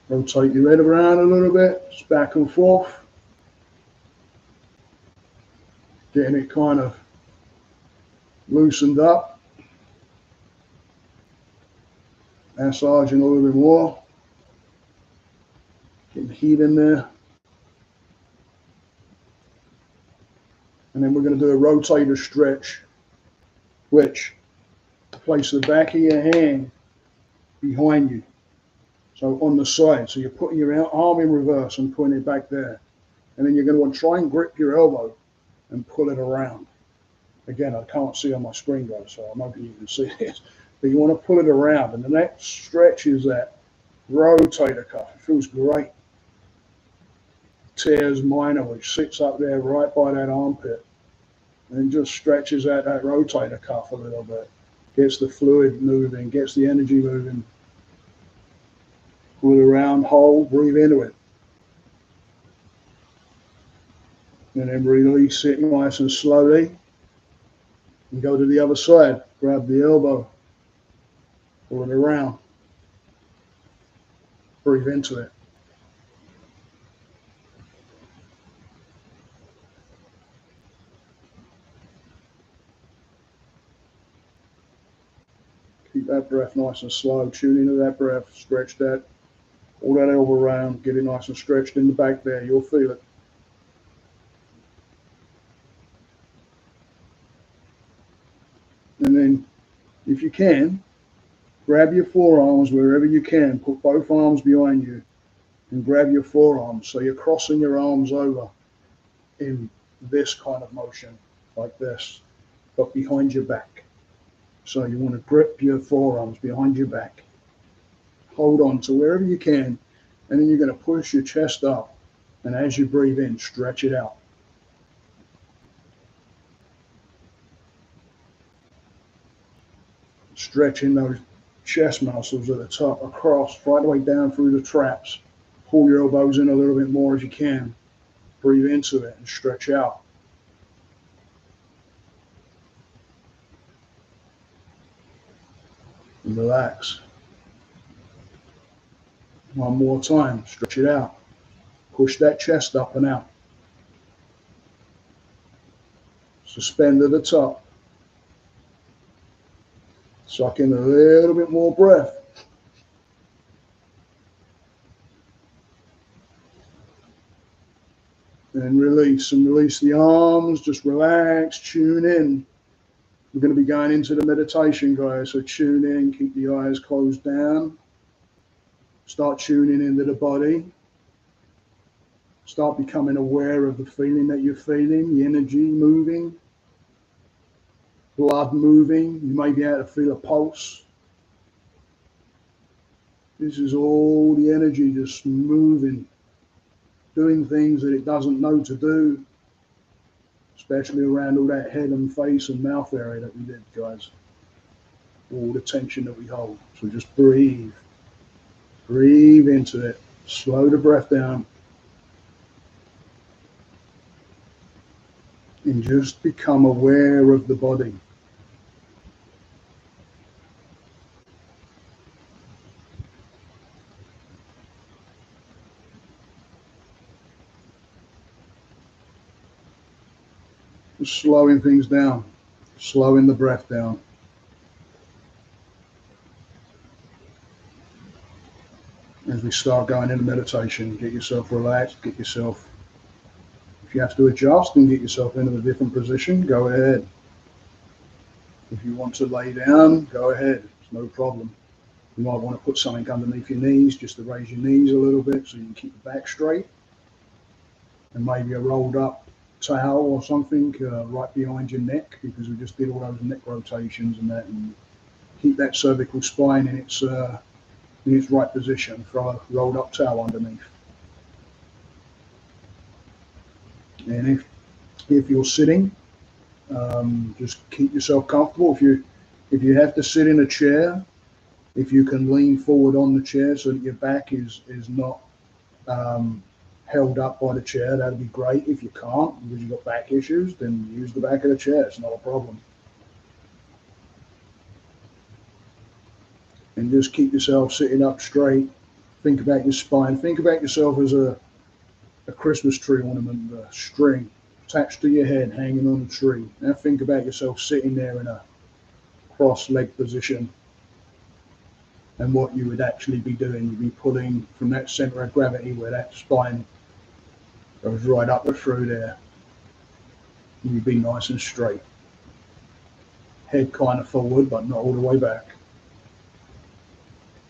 Rotate your head around a little bit, just back and forth. Getting it kind of loosened up. Massaging a little bit more. Getting heat in there. And then we're going to do a rotator stretch, which place the back of your hand behind you. So on the side. So you're putting your arm in reverse and putting it back there. And then you're going to want to try and grip your elbow and pull it around. Again, I can't see on my screen, guys, so I'm hoping you can see this. But you want to pull it around. And the next stretch is that rotator cuff. It feels great. Teres minor, which sits up there right by that armpit. And just stretches out that rotator cuff a little bit. Gets the fluid moving, gets the energy moving. Pull it around, hold, breathe into it. And then release it nice and slowly. And go to the other side. Grab the elbow. Pull it around. Breathe into it. Keep that breath nice and slow. Tune into that breath. Stretch that. Pull that elbow around. Get it nice and stretched in the back there. You'll feel it. And then, if you can, grab your forearms wherever you can. Put both arms behind you and grab your forearms. So you're crossing your arms over in this kind of motion, like this, but behind your back. So you want to grip your forearms behind your back. Hold on to wherever you can, and then you're going to push your chest up. And as you breathe in, stretch it out. Stretching those chest muscles at the top across, right the way down through the traps. Pull your elbows in a little bit more as you can. Breathe into it and stretch out. And relax. One more time, stretch it out. Push that chest up and out. Suspend at the top. Suck in a little bit more breath. And release. And release the arms. Just relax. Tune in. We're going to be going into the meditation, guys. So tune in. Keep the eyes closed down. Start tuning into the body. Start becoming aware of the feeling that you're feeling. The energy moving. Blood moving. You may be able to feel a pulse. This is all the energy just moving, doing things that it doesn't know to do, especially around all that head and face and mouth area that we did, guys. All the tension that we hold. So just breathe. Breathe into it. Slow the breath down. And just become aware of the body. Just slowing things down, slowing the breath down. As we start going into meditation, get yourself relaxed, get yourself, if you have to adjust and get yourself into a different position, go ahead. If you want to lay down, go ahead, it's no problem. You might want to put something underneath your knees just to raise your knees a little bit so you can keep the back straight. And maybe a rolled up towel or something right behind your neck, because we just did all those neck rotations and that, and keep that cervical spine in its right position. Throw a rolled up towel underneath. And if you're sitting, just keep yourself comfortable. If you have to sit in a chair, if you can lean forward on the chair so that your back is not held up by the chair, that'd be great. If you can't, because you've got back issues, then use the back of the chair. It's not a problem. And just keep yourself sitting up straight. Think about your spine. Think about yourself as a Christmas tree ornament, a string attached to your head, hanging on a tree. Now think about yourself sitting there in a cross-legged position, and what you would actually be doing. You'd be pulling from that center of gravity where that spine goes right up and through there. And you'd be nice and straight. Head kind of forward, but not all the way back.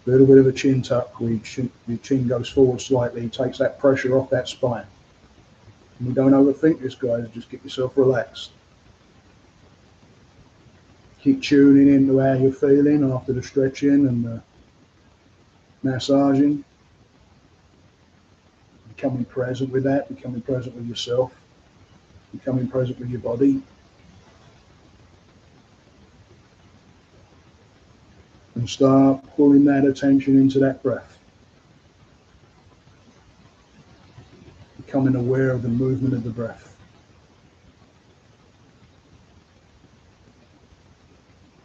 A little bit of a chin tuck where your chin goes forward slightly, takes that pressure off that spine. And we don't overthink this, guys. Just get yourself relaxed. Keep tuning into how you're feeling after the stretching and the massaging. Becoming present with that, becoming present with yourself, becoming present with your body. And start pulling that attention into that breath. Becoming aware of the movement of the breath.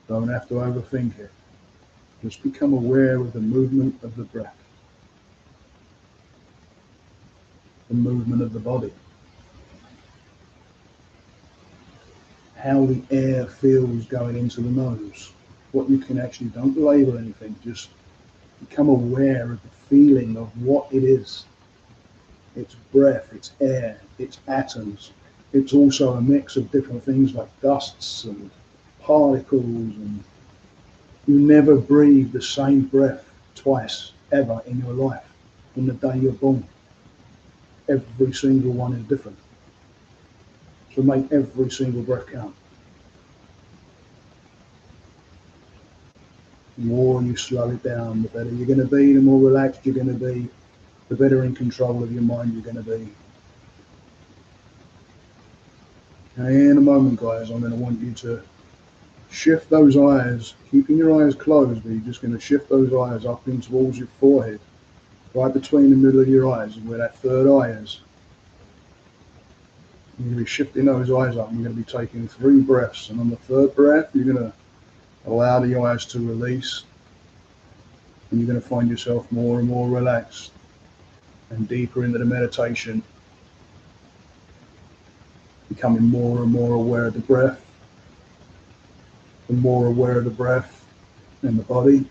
Don't have to overthink it. Just become aware of the movement of the breath. The movement of the body. How the air feels going into the nose. What you can actually, don't label anything, just become aware of the feeling of what it is. It's breath, it's air, it's atoms. It's also a mix of different things like dusts and particles, and you never breathe the same breath twice ever in your life from the day you're born. Every single one is different. So make every single breath count. The more you slow it down, the better you're going to be, the more relaxed you're going to be, the better in control of your mind you're going to be. Now in a moment, guys, I'm going to want you to shift those eyes, keeping your eyes closed, but you're just going to shift those eyes up in towards your forehead, right between the middle of your eyes, where that third eye is. You're going to be shifting those eyes up, and you're going to be taking 3 breaths, and on the third breath, you're going to allow the eyes to release, and you're going to find yourself more and more relaxed and deeper into the meditation, becoming more and more aware of the breath. The more aware of the breath and the body,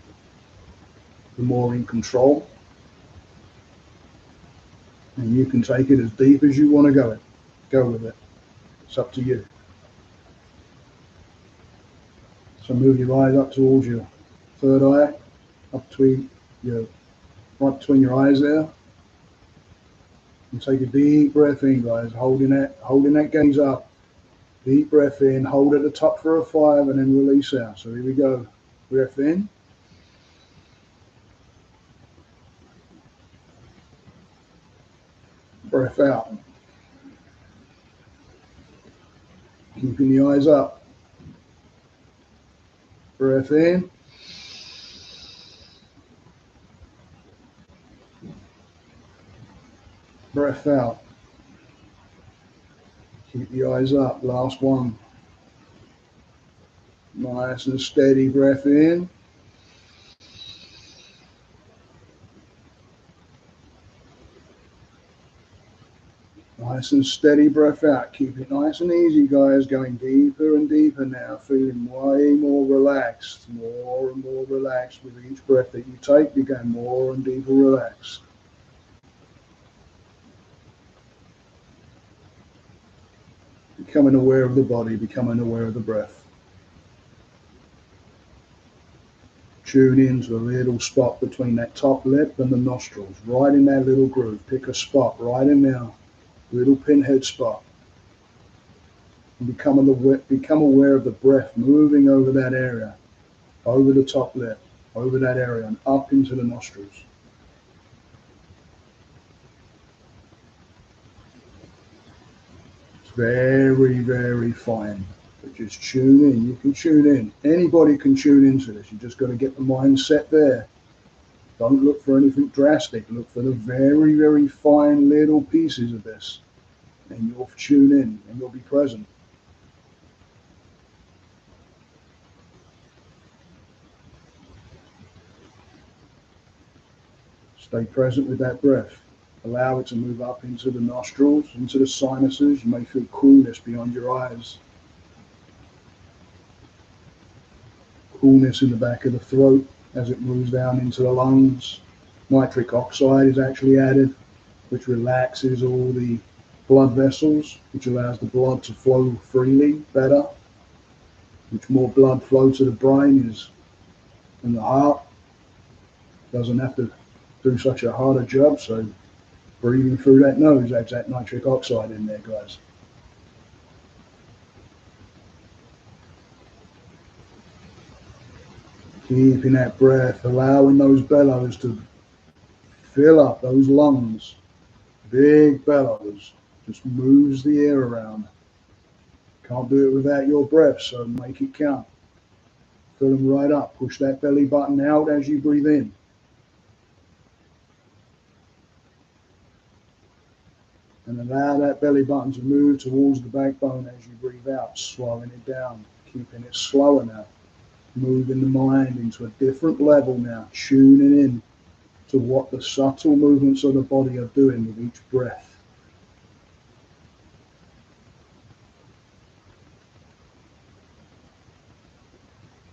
the more in control. And you can take it as deep as you want to go. Go with it. It's up to you. So move your eyes up towards your third eye, up between right between your eyes there. And take a deep breath in, guys, holding that gaze up. Deep breath in, hold at the top for a 5, and then release out. So here we go. Breath in. Breath out. Keeping the eyes up. Breath in. Breath out. Keep the eyes up. Last one. Nice and steady breath in. Nice and steady breath out. Keep it nice and easy, guys. Going deeper and deeper now. Feeling way more relaxed. More and more relaxed. With each breath that you take, you go more and deeper relaxed. Becoming aware of the body, becoming aware of the breath. Tune into a little spot between that top lip and the nostrils. Right in that little groove. Pick a spot right in there. Little pinhead spot. And become aware of the breath moving over that area, over the top lip, over that area, and up into the nostrils. It's very, very fine. But just tune in. You can tune in. Anybody can tune into this. You just got to get the mindset there. Don't look for anything drastic. Look for the very, very fine little pieces of this. And you'll tune in and you'll be present. Stay present with that breath. Allow it to move up into the nostrils, into the sinuses. You may feel coolness beyond your eyes. Coolness in the back of the throat as it moves down into the lungs. Nitric oxide is actually added, which relaxes all the blood vessels, which allows the blood to flow freely better, which more blood flow to the brain is in the heart. Doesn't have to do such a harder job, so breathing through that nose adds that nitric oxide in there, guys. Keeping that breath, allowing those bellows to fill up those lungs. Big bellows, just moves the air around. Can't do it without your breath, so make it count. Fill them right up. Push that belly button out as you breathe in. And allow that belly button to move towards the backbone as you breathe out, slowing it down, keeping it slower now. Moving the mind into a different level now, tuning in to what the subtle movements of the body are doing with each breath.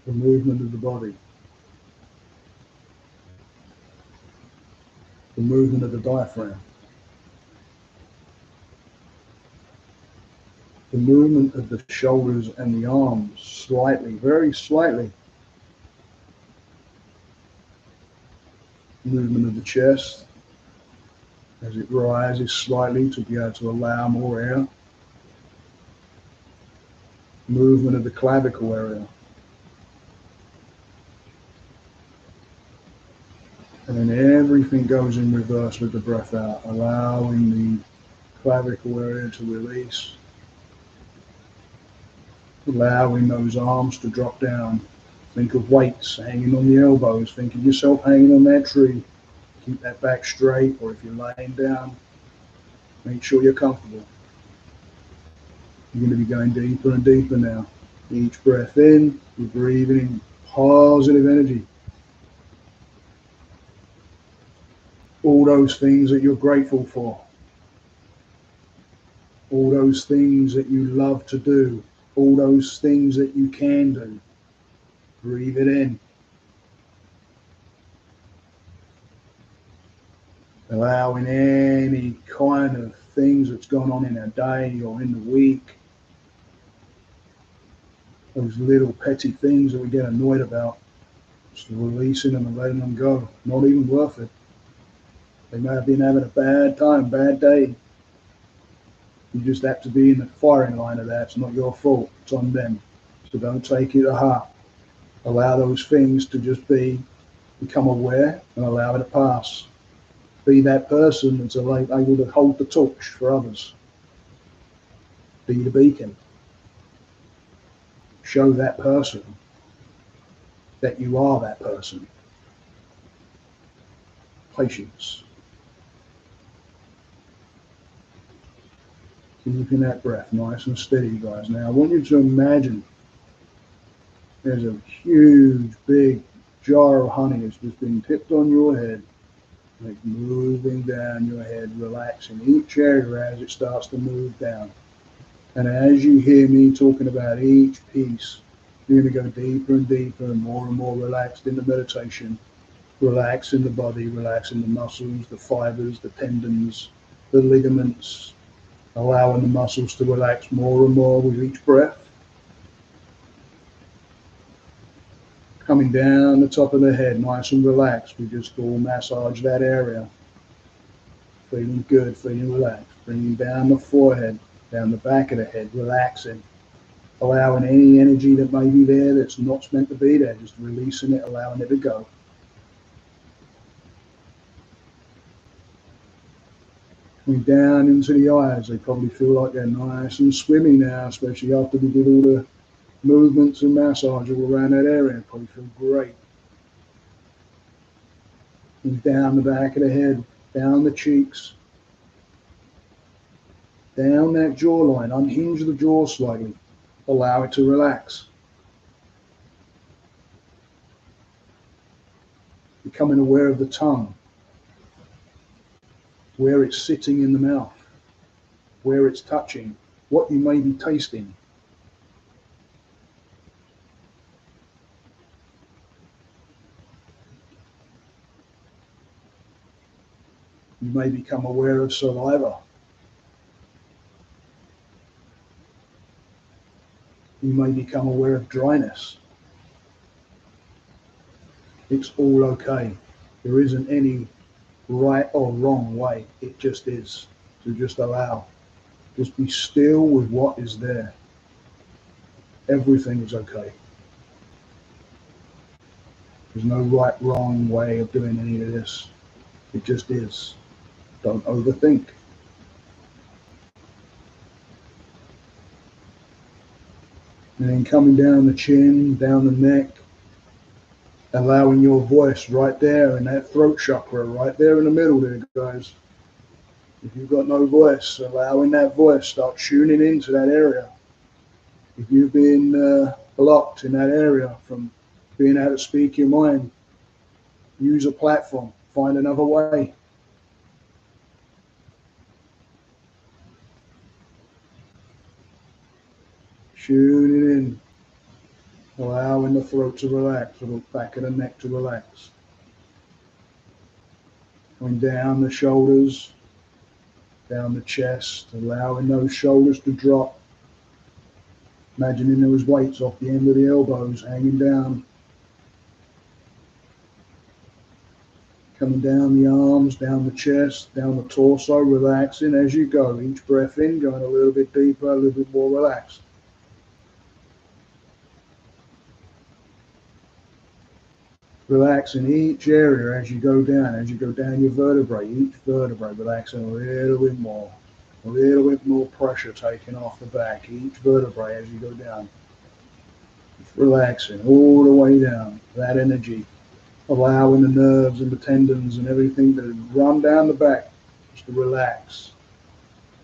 The movement of the body. The movement of the diaphragm. The movement of the shoulders and the arms, slightly, very slightly. Movement of the chest as it rises slightly to be able to allow more air. Movement of the clavicle area. And then everything goes in reverse with the breath out, allowing the clavicle area to release. Allowing those arms to drop down. Think of weights hanging on the elbows. Think of yourself hanging on that tree. Keep that back straight, or if you're laying down, make sure you're comfortable. You're going to be going deeper and deeper now. Each breath in, you're breathing in positive energy. All those things that you're grateful for. All those things that you love to do. All those things that you can do. Breathe it in. Allowing any kind of things that's gone on in our day or in the week, those little petty things that we get annoyed about, just releasing them and letting them go. Not even worth it. They may have been having a bad time, bad day. You just have to be in the firing line of that. It's not your fault. It's on them. So don't take it to heart. Allow those things to just become aware and allow it to pass. Be that person that's able to hold the torch for others. Be the beacon. Show that person that you are that person. Patience. Keeping that breath nice and steady, guys. Now I want you to imagine there's a huge, big jar of honey that's just been tipped on your head. Like moving down your head, relaxing each area as it starts to move down. And as you hear me talking about each piece, you're going to go deeper and deeper and more relaxed in the meditation, relaxing the body, relaxing the muscles, the fibers, the tendons, the ligaments, allowing the muscles to relax more and more with each breath. Coming down the top of the head, nice and relaxed. We just all massage that area. Feeling good, feeling relaxed. Bringing down the forehead, down the back of the head, relaxing. Allowing any energy that may be there that's not meant to be there, just releasing it, allowing it to go. Coming down into the eyes, they probably feel like they're nice and swimmy now, especially after we did all the movements and massage all around that area. Probably feel great. And down the back of the head, down the cheeks, down that jawline, unhinge the jaw slightly, allow it to relax. Becoming aware of the tongue, where it's sitting in the mouth, where it's touching, what you may be tasting. You may become aware of saliva. You may become aware of dryness. It's all okay. There isn't any right or wrong way. It just is. So just allow. Just be still with what is there. Everything is okay. There's no right, wrong way of doing any of this. It just is. Don't overthink. And then coming down the chin, down the neck, allowing your voice right there in that throat chakra, right there in the middle there, guys. If you've got no voice, allowing that voice, start tuning into that area. If you've been blocked in that area from being able to speak your mind, use a platform, find another way. Tuning in, allowing the throat to relax, the back of the neck to relax. Going down the shoulders, down the chest, allowing those shoulders to drop. Imagining there was weights off the end of the elbows hanging down. Coming down the arms, down the chest, down the torso, relaxing as you go. Each breath in, going a little bit deeper, a little bit more relaxed. Relaxing each area as you go down your vertebrae, each vertebrae, relaxing a little bit more pressure taking off the back, each vertebrae as you go down. Just relaxing all the way down, that energy, allowing the nerves and the tendons and everything to run down the back, just to relax.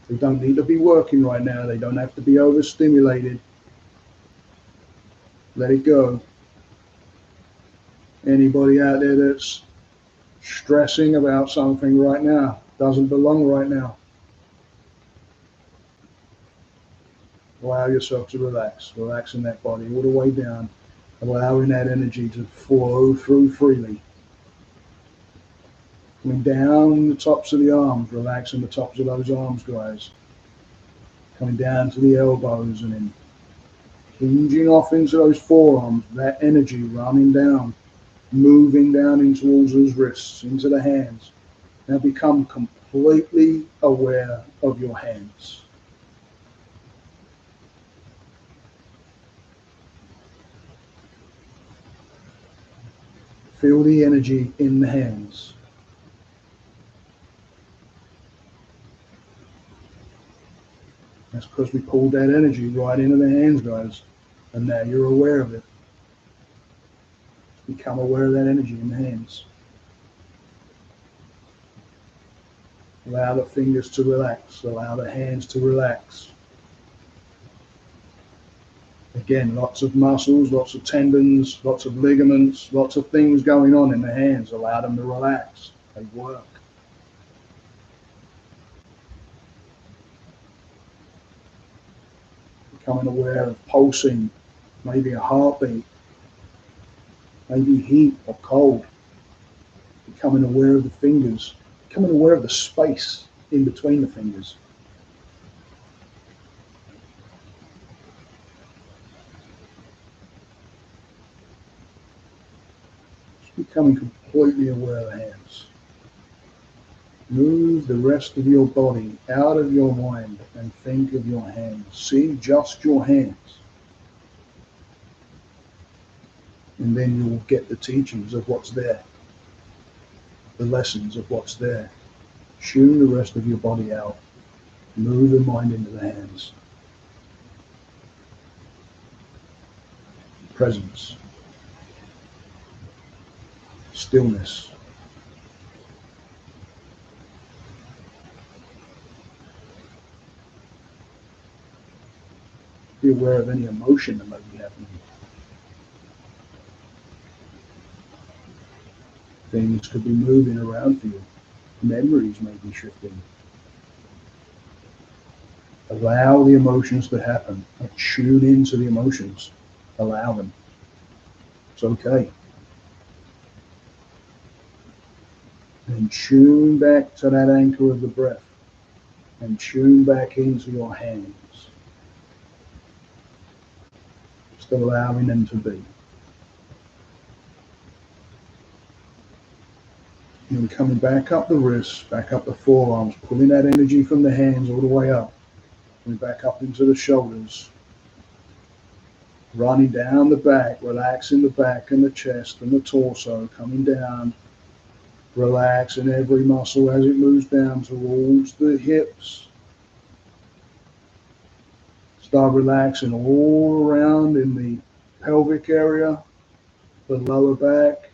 They don't need to be working right now, they don't have to be overstimulated. Let it go. Anybody out there that's stressing about something right now, doesn't belong right now. Allow yourself to relax, relaxing that body all the way down, allowing that energy to flow through freely. Coming down the tops of the arms, relaxing the tops of those arms, guys. Coming down to the elbows and then hinging off into those forearms, that energy running down, moving down in towards those wrists, into the hands. Now become completely aware of your hands. Feel the energy in the hands. That's because we pulled that energy right into the hands, guys. And now you're aware of it. Become aware of that energy in the hands. Allow the fingers to relax. Allow the hands to relax. Again, lots of muscles, lots of tendons, lots of ligaments, lots of things going on in the hands. Allow them to relax. They work. Becoming aware of pulsing, maybe a heartbeat, maybe heat or cold. Becoming aware of the fingers, becoming aware of the space in between the fingers. Just becoming completely aware of the hands. Move the rest of your body out of your mind and think of your hands. See just your hands. And then you will get the teachings of what's there, the lessons of what's there. Tune the rest of your body out. Move the mind into the hands. Presence. Stillness. Be aware of any emotion that may be happening. Things could be moving around for you. Memories may be shifting. Allow the emotions to happen. Tune into the emotions. Allow them. It's okay. And tune back to that anchor of the breath. And tune back into your hands. Just allowing them to be. And coming back up the wrists, back up the forearms, pulling that energy from the hands all the way up. Coming back up into the shoulders. Running down the back, relaxing the back and the chest and the torso, coming down. Relaxing every muscle as it moves down towards the hips. Start relaxing all around in the pelvic area, the lower back.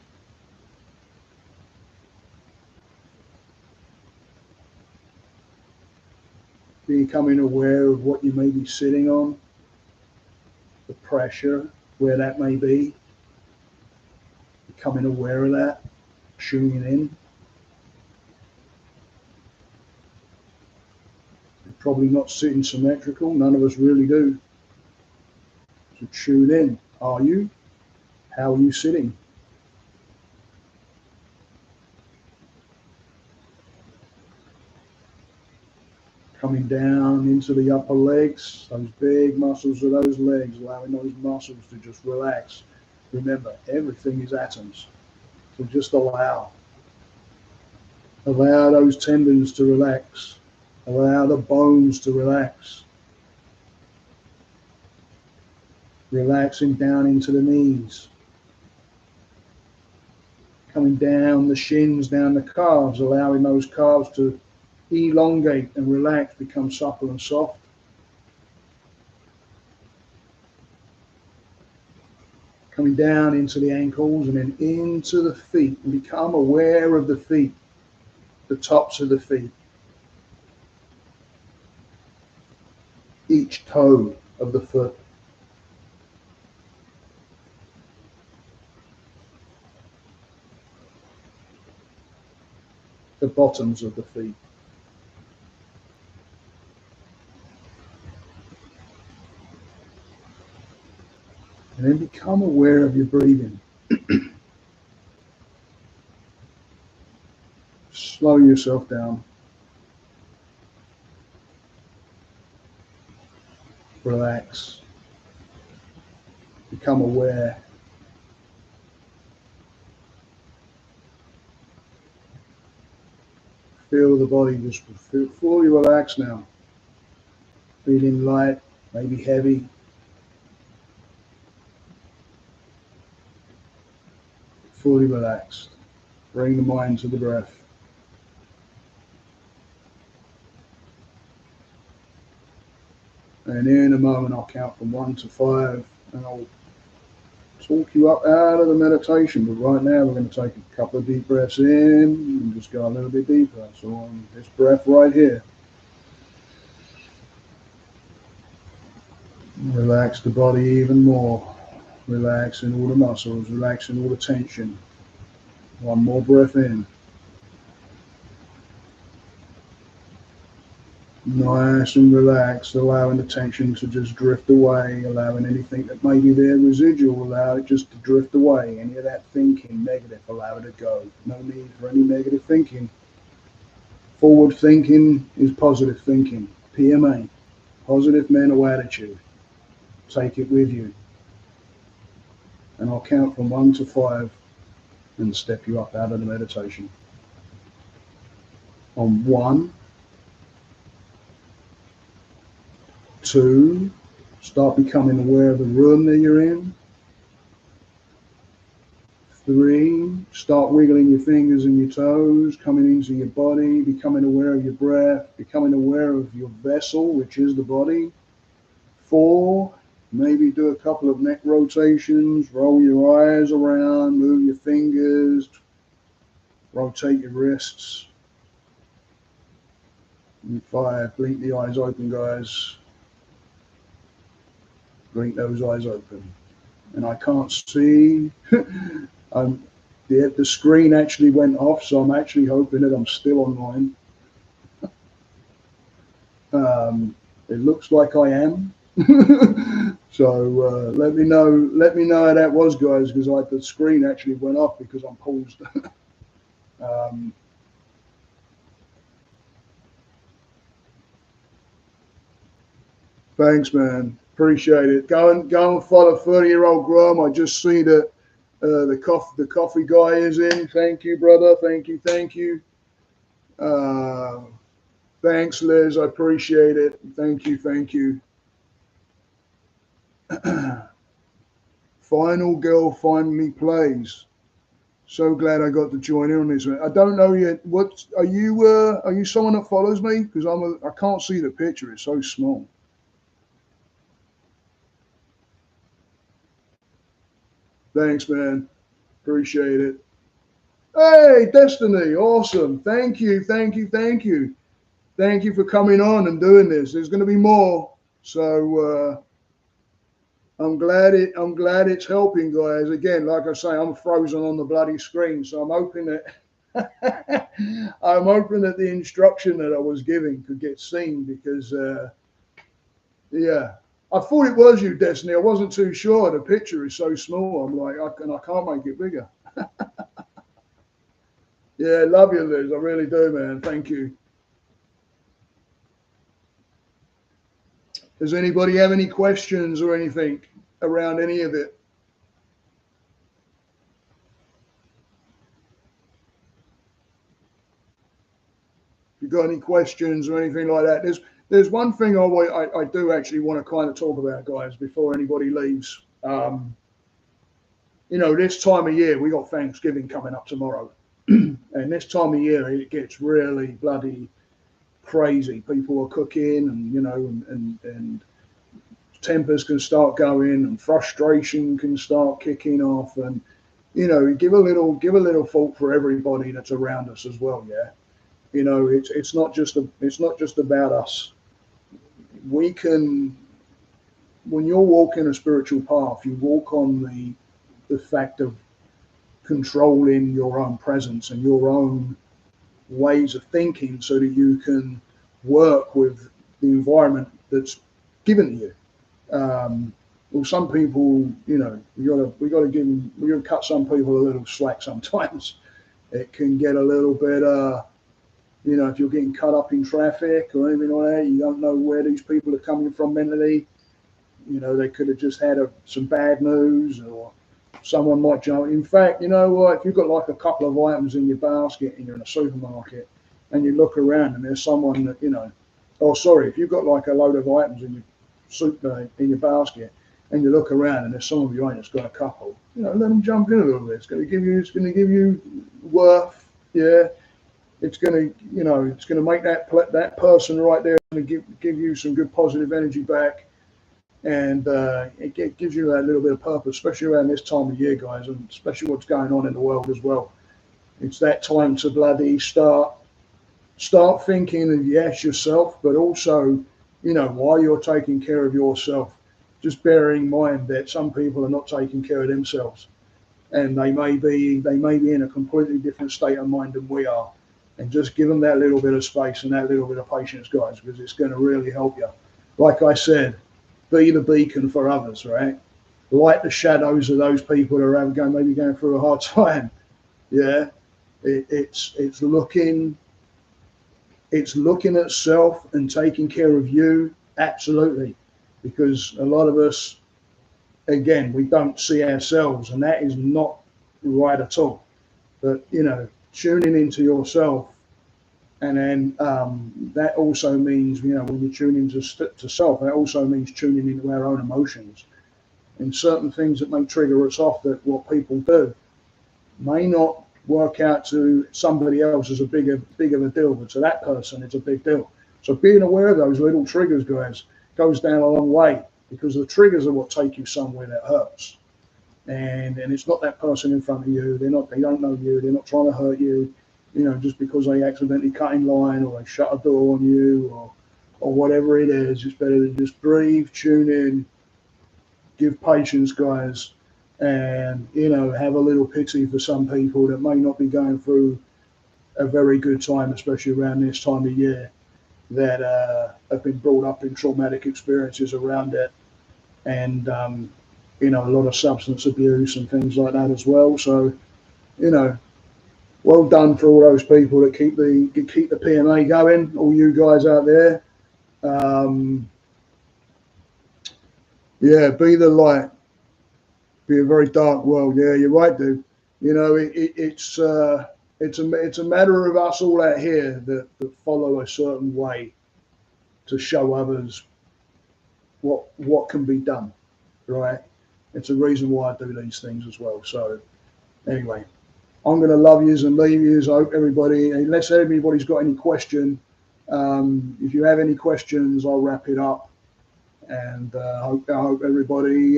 Becoming aware of what you may be sitting on, the pressure, where that may be. Becoming aware of that, tuning in. You're probably not sitting symmetrical, none of us really do. So tune in. Are you? How are you sitting? Coming down into the upper legs, those big muscles of those legs, allowing those muscles to just relax. Remember, everything is atoms. So just allow. Allow those tendons to relax. Allow the bones to relax. Relaxing down into the knees. Coming down the shins, down the calves, allowing those calves to elongate and relax, become supple and soft. Coming down into the ankles and then into the feet, and become aware of the feet, the tops of the feet. Each toe of the foot. The bottoms of the feet. And then become aware of your breathing. Slow yourself down. Relax. Become aware. Feel the body just fully relaxed now. Feeling light, maybe heavy. Fully relaxed. Bring the mind to the breath. And in a moment, I'll count from 1 to 5, and I'll talk you up out of the meditation. But right now, we're going to take a couple of deep breaths in and just go a little bit deeper. So on this breath right here, relax the body even more. Relaxing all the muscles, relaxing all the tension. One more breath in. Nice and relaxed, allowing the tension to just drift away, allowing anything that may be there residual, allow it just to drift away. Any of that thinking, negative, allow it to go. No need for any negative thinking. Forward thinking is positive thinking. PMA, positive mental attitude. Take it with you. And I'll count from 1 to 5 and step you up out of the meditation. On 1, 2, start becoming aware of the room that you're in. 3, start wiggling your fingers and your toes, coming into your body, becoming aware of your breath, becoming aware of your vessel, which is the body. 4, maybe do a couple of neck rotations, roll your eyes around, move your fingers, rotate your wrists. And 5, blink the eyes open, guys. Blink those eyes open. And I can't see. The screen actually went off, so I'm actually hoping that I'm still online. It looks like I am. So let me know how that was, guys, because the screen actually went off because I'm paused. Thanks, man. Appreciate it. Go and follow 30-year-old Grom. I just see that the coffee guy is in. Thank you, brother. Thank you. Thanks, Liz. I appreciate it. Thank you. Final Girl Find Me Plays. So glad I got to join in on this. I don't know yet. What are you? Are you someone that follows me? Because I can't see the picture. It's so small. Thanks, man. Appreciate it. Hey, Destiny. Awesome. Thank you. Thank you for coming on and doing this. There's going to be more. So I'm glad it's helping, guys. Again, like I say, I'm frozen on the bloody screen, so I'm hoping that the instruction that I was giving could get seen because yeah. I thought it was you, Destiny. I wasn't too sure. The picture is so small. I'm like, I can't make it bigger. Yeah, love you, Liz. I really do, man. Thank you. Does anybody have any questions or anything around any of it? If you've got any questions or anything like that, there's one thing I do actually want to kind of talk about, guys, before anybody leaves. This time of year, we got Thanksgiving coming up tomorrow. And this time of year, it gets really bloody crazy. People are cooking and tempers can start going and frustration can start kicking off. And, give a little thought for everybody that's around us as well. Yeah. It's not just about us. We can, when you're walking a spiritual path, you walk on the fact of controlling your own presence and your own ways of thinking so that you can work with the environment that's given to you. Well, some people, we got to cut some people a little slack sometimes. It can get a little bit, if you're getting cut up in traffic or anything like that, you don't know where these people are coming from mentally. They could have just had some bad news, or someone might jump. In fact, you know what? If you've got like a couple of items in your basket and you're in a supermarket and you look around and there's someone that, if you've got like a load of items in your basket and you look around and there's someone behind that's got a couple, let them jump in a little bit. It's going to give you worth. Yeah. It's going to make that person right there going to give you some good positive energy back. And it gives you that little bit of purpose, especially around this time of year, guys, and especially what's going on in the world as well. It's that time to bloody start thinking of, yes, yourself, but also, while you're taking care of yourself, just bearing in mind that some people are not taking care of themselves, and they may be in a completely different state of mind than we are. and just give them that little bit of space and that little bit of patience, guys, because it's going to really help you. Like I said, be the beacon for others, right? Light the shadows of those people that are maybe going through a hard time. Yeah, it's looking at self and taking care of you, absolutely, because a lot of us, again, we don't see ourselves, and that is not right at all. But tuning into yourself, and then that also means, when you tune into self, that also means tuning into our own emotions, and certain things that may trigger us off, that what people do may not work out to somebody else as a big of a deal, but to that person it's a big deal. So being aware of those little triggers, guys, goes down a long way, because the triggers are what take you somewhere that hurts. And it's not that person in front of you. They don't know you. They're not trying to hurt you, just because they accidentally cut in line or they shut a door on you or whatever it is. It's better to just breathe, tune in, give patience, guys, and have a little pity for some people that may not be going through a very good time, especially around this time of year, that have been brought up in traumatic experiences around it, and a lot of substance abuse and things like that as well. So well done for all those people that keep the PMA going, all you guys out there. Be the light. Be a very dark world. Yeah, you're right, dude. It's a matter of us all out here that follow a certain way to show others what can be done, right? It's a reason why I do these things as well. So anyway, I'm going to love yous and leave yous. I hope everybody, unless everybody's got any question, if you have any questions, I'll wrap it up. And I hope everybody,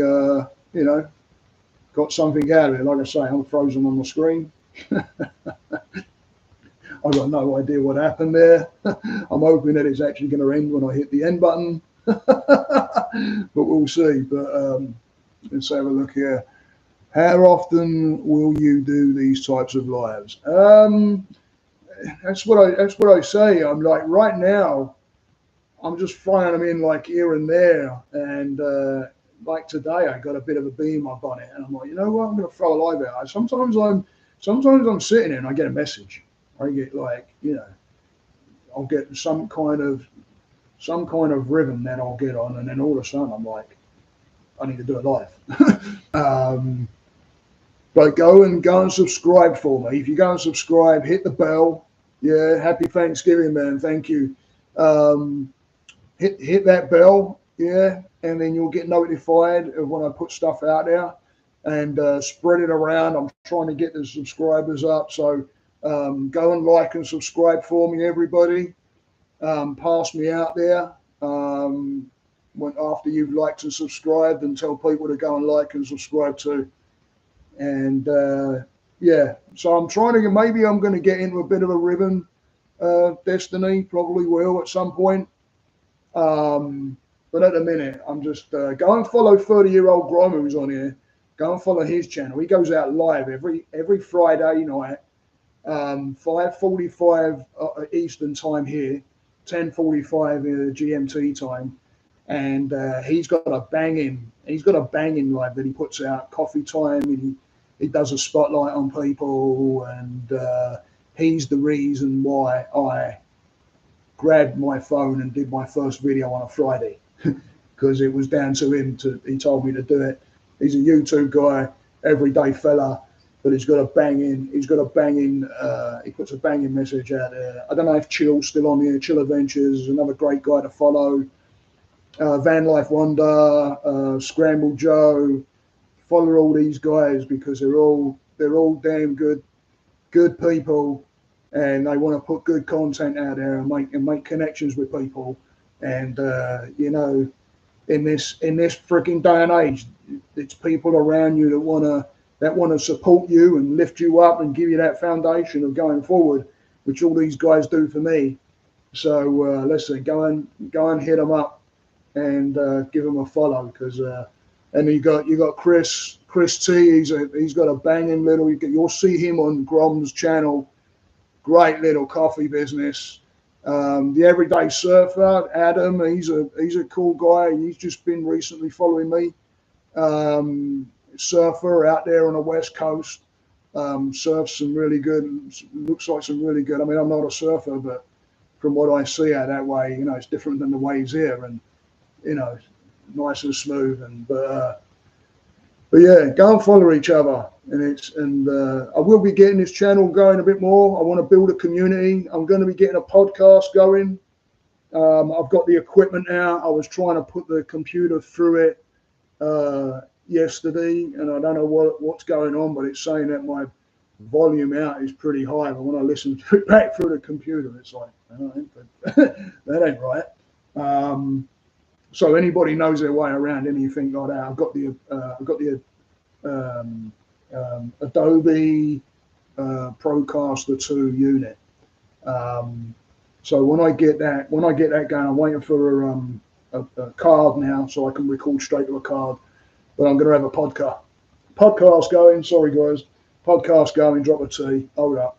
got something out of it. Like I say, I'm frozen on the screen. I've got no idea what happened there. I'm hoping that it's actually going to end when I hit the end button. But we'll see. But let's have a look here. How often will you do these types of lives? That's what I say. I'm like, right now, I'm just throwing them in like here and there. And like today, I got a bit of a bee in my bonnet, and I'm like, you know what? I'm going to throw a live out. Sometimes I'm sitting there and I get a message. I get I'll get some kind of rhythm that I'll get on, and then all of a sudden I'm like, I need to do it live. But go and subscribe for me. If you go and subscribe, hit the bell. Yeah, happy Thanksgiving, man. Thank you. Hit that bell, yeah, and then you'll get notified of when I put stuff out there, and spread it around. I'm trying to get the subscribers up, so go and like and subscribe for me, everybody. Pass me out there after you've liked and subscribed, and tell people to go and like and subscribe too. And so I'm trying to, maybe I'm going to get into a bit of a rhythm, Destiny, probably will at some point. But at the minute, I'm just go and follow 30-year-old Grom, who's on here. Go and follow his channel. He goes out live every Friday night, 5:45 Eastern time here, 10:45 GMT time, and he's got a banging live that he puts out, coffee time, and he does a spotlight on people, and he's the reason why I grabbed my phone and did my first video on a Friday, because it was down to him. He told me to do it. He's a YouTube guy, everyday fella, but he puts a banging message out there. I don't know if Chill's still on here. Chill Adventures is another great guy to follow. Van Life Wonder, Scramble Joe. Follow all these guys because they're all damn good people, and they want to put good content out there and make connections with people. And in this freaking day and age, it's people around you that want to support you and lift you up and give you that foundation of going forward, which all these guys do for me. So listen, go and hit them up and give them a follow, because and you got Chris T. He's got a banging little. You'll see him on Grom's channel. great little coffee business. The Everyday Surfer, Adam, he's a cool guy. He's just been recently following me. Surfer out there on the West Coast, surfs some really good, looks like some really good. I mean, I'm not a surfer, but from what I see out that way, you know, it's different than the waves here, and you know, nice and smooth. And but yeah, go and follow each other. And I will be getting this channel going a bit more. I want to build a community. I'm going to be getting a podcast going. I've got the equipment now. I was trying to put the computer through it yesterday, and I don't know what's going on, but it's saying that my volume out is pretty high. But when I listen to it back through the computer, it's like, that ain't right. So anybody knows their way around anything like that. I've got the Adobe Procaster 2 unit. So when I get that going, I'm waiting for a card now, so I can record straight to a card. But I'm going to have a podcast going. Sorry, guys. Podcast going. Drop a T. Hold up.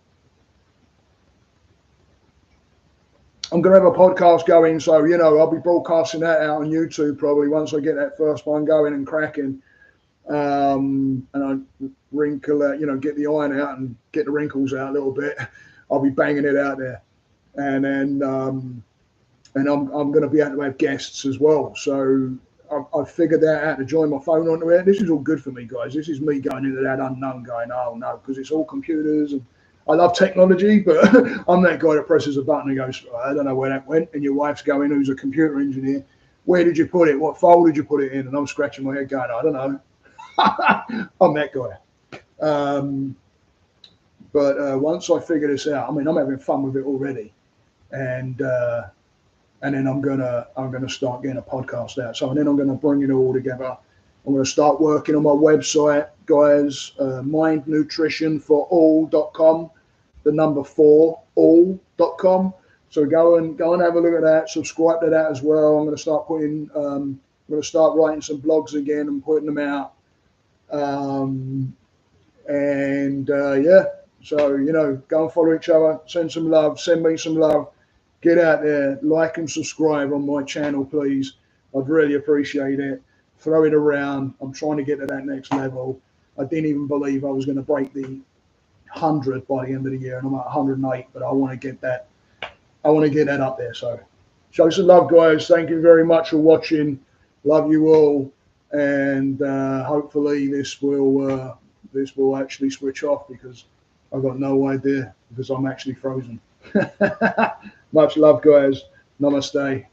I'm going to have a podcast going, so, you know, I'll be broadcasting that out on YouTube probably once I get that first one going and cracking. And I wrinkle out, you know, get the iron out and get the wrinkles out a little bit. I'll be banging it out there. And then and I'm going to be able to have guests as well. So I've figured that out to join my phone onto it. This is all good for me, guys. This is me going into that unknown going, oh, no, because it's all computers. And I love technology, but I'm that guy that presses a button and goes, I don't know where that went. And your wife's going, who's a computer engineer, where did you put it? What folder did you put it in? And I'm scratching my head going, I don't know. I'm that guy. But once I figure this out, I mean, I'm having fun with it already. And then I'm gonna start getting a podcast out. So then I'm gonna bring it all together. I'm gonna start working on my website, guys. mindnutritionforall.com, the number 4 all.com. So go and have a look at that. Subscribe to that as well. I'm gonna start putting. I'm gonna start writing some blogs again and putting them out. Yeah. So, you know, go and follow each other. Send some love. Send me some love. Get out there, like and subscribe on my channel, please. I'd really appreciate it. Throw it around. I'm trying to get to that next level. I didn't even believe I was going to break the 100 by the end of the year, and I'm at 108, but I want to get that. I want to get that up there. So show some love, guys. Thank you very much for watching. Love you all, and hopefully this will actually switch off, because I've got no idea, because I'm actually frozen. Much love, guys. Namaste.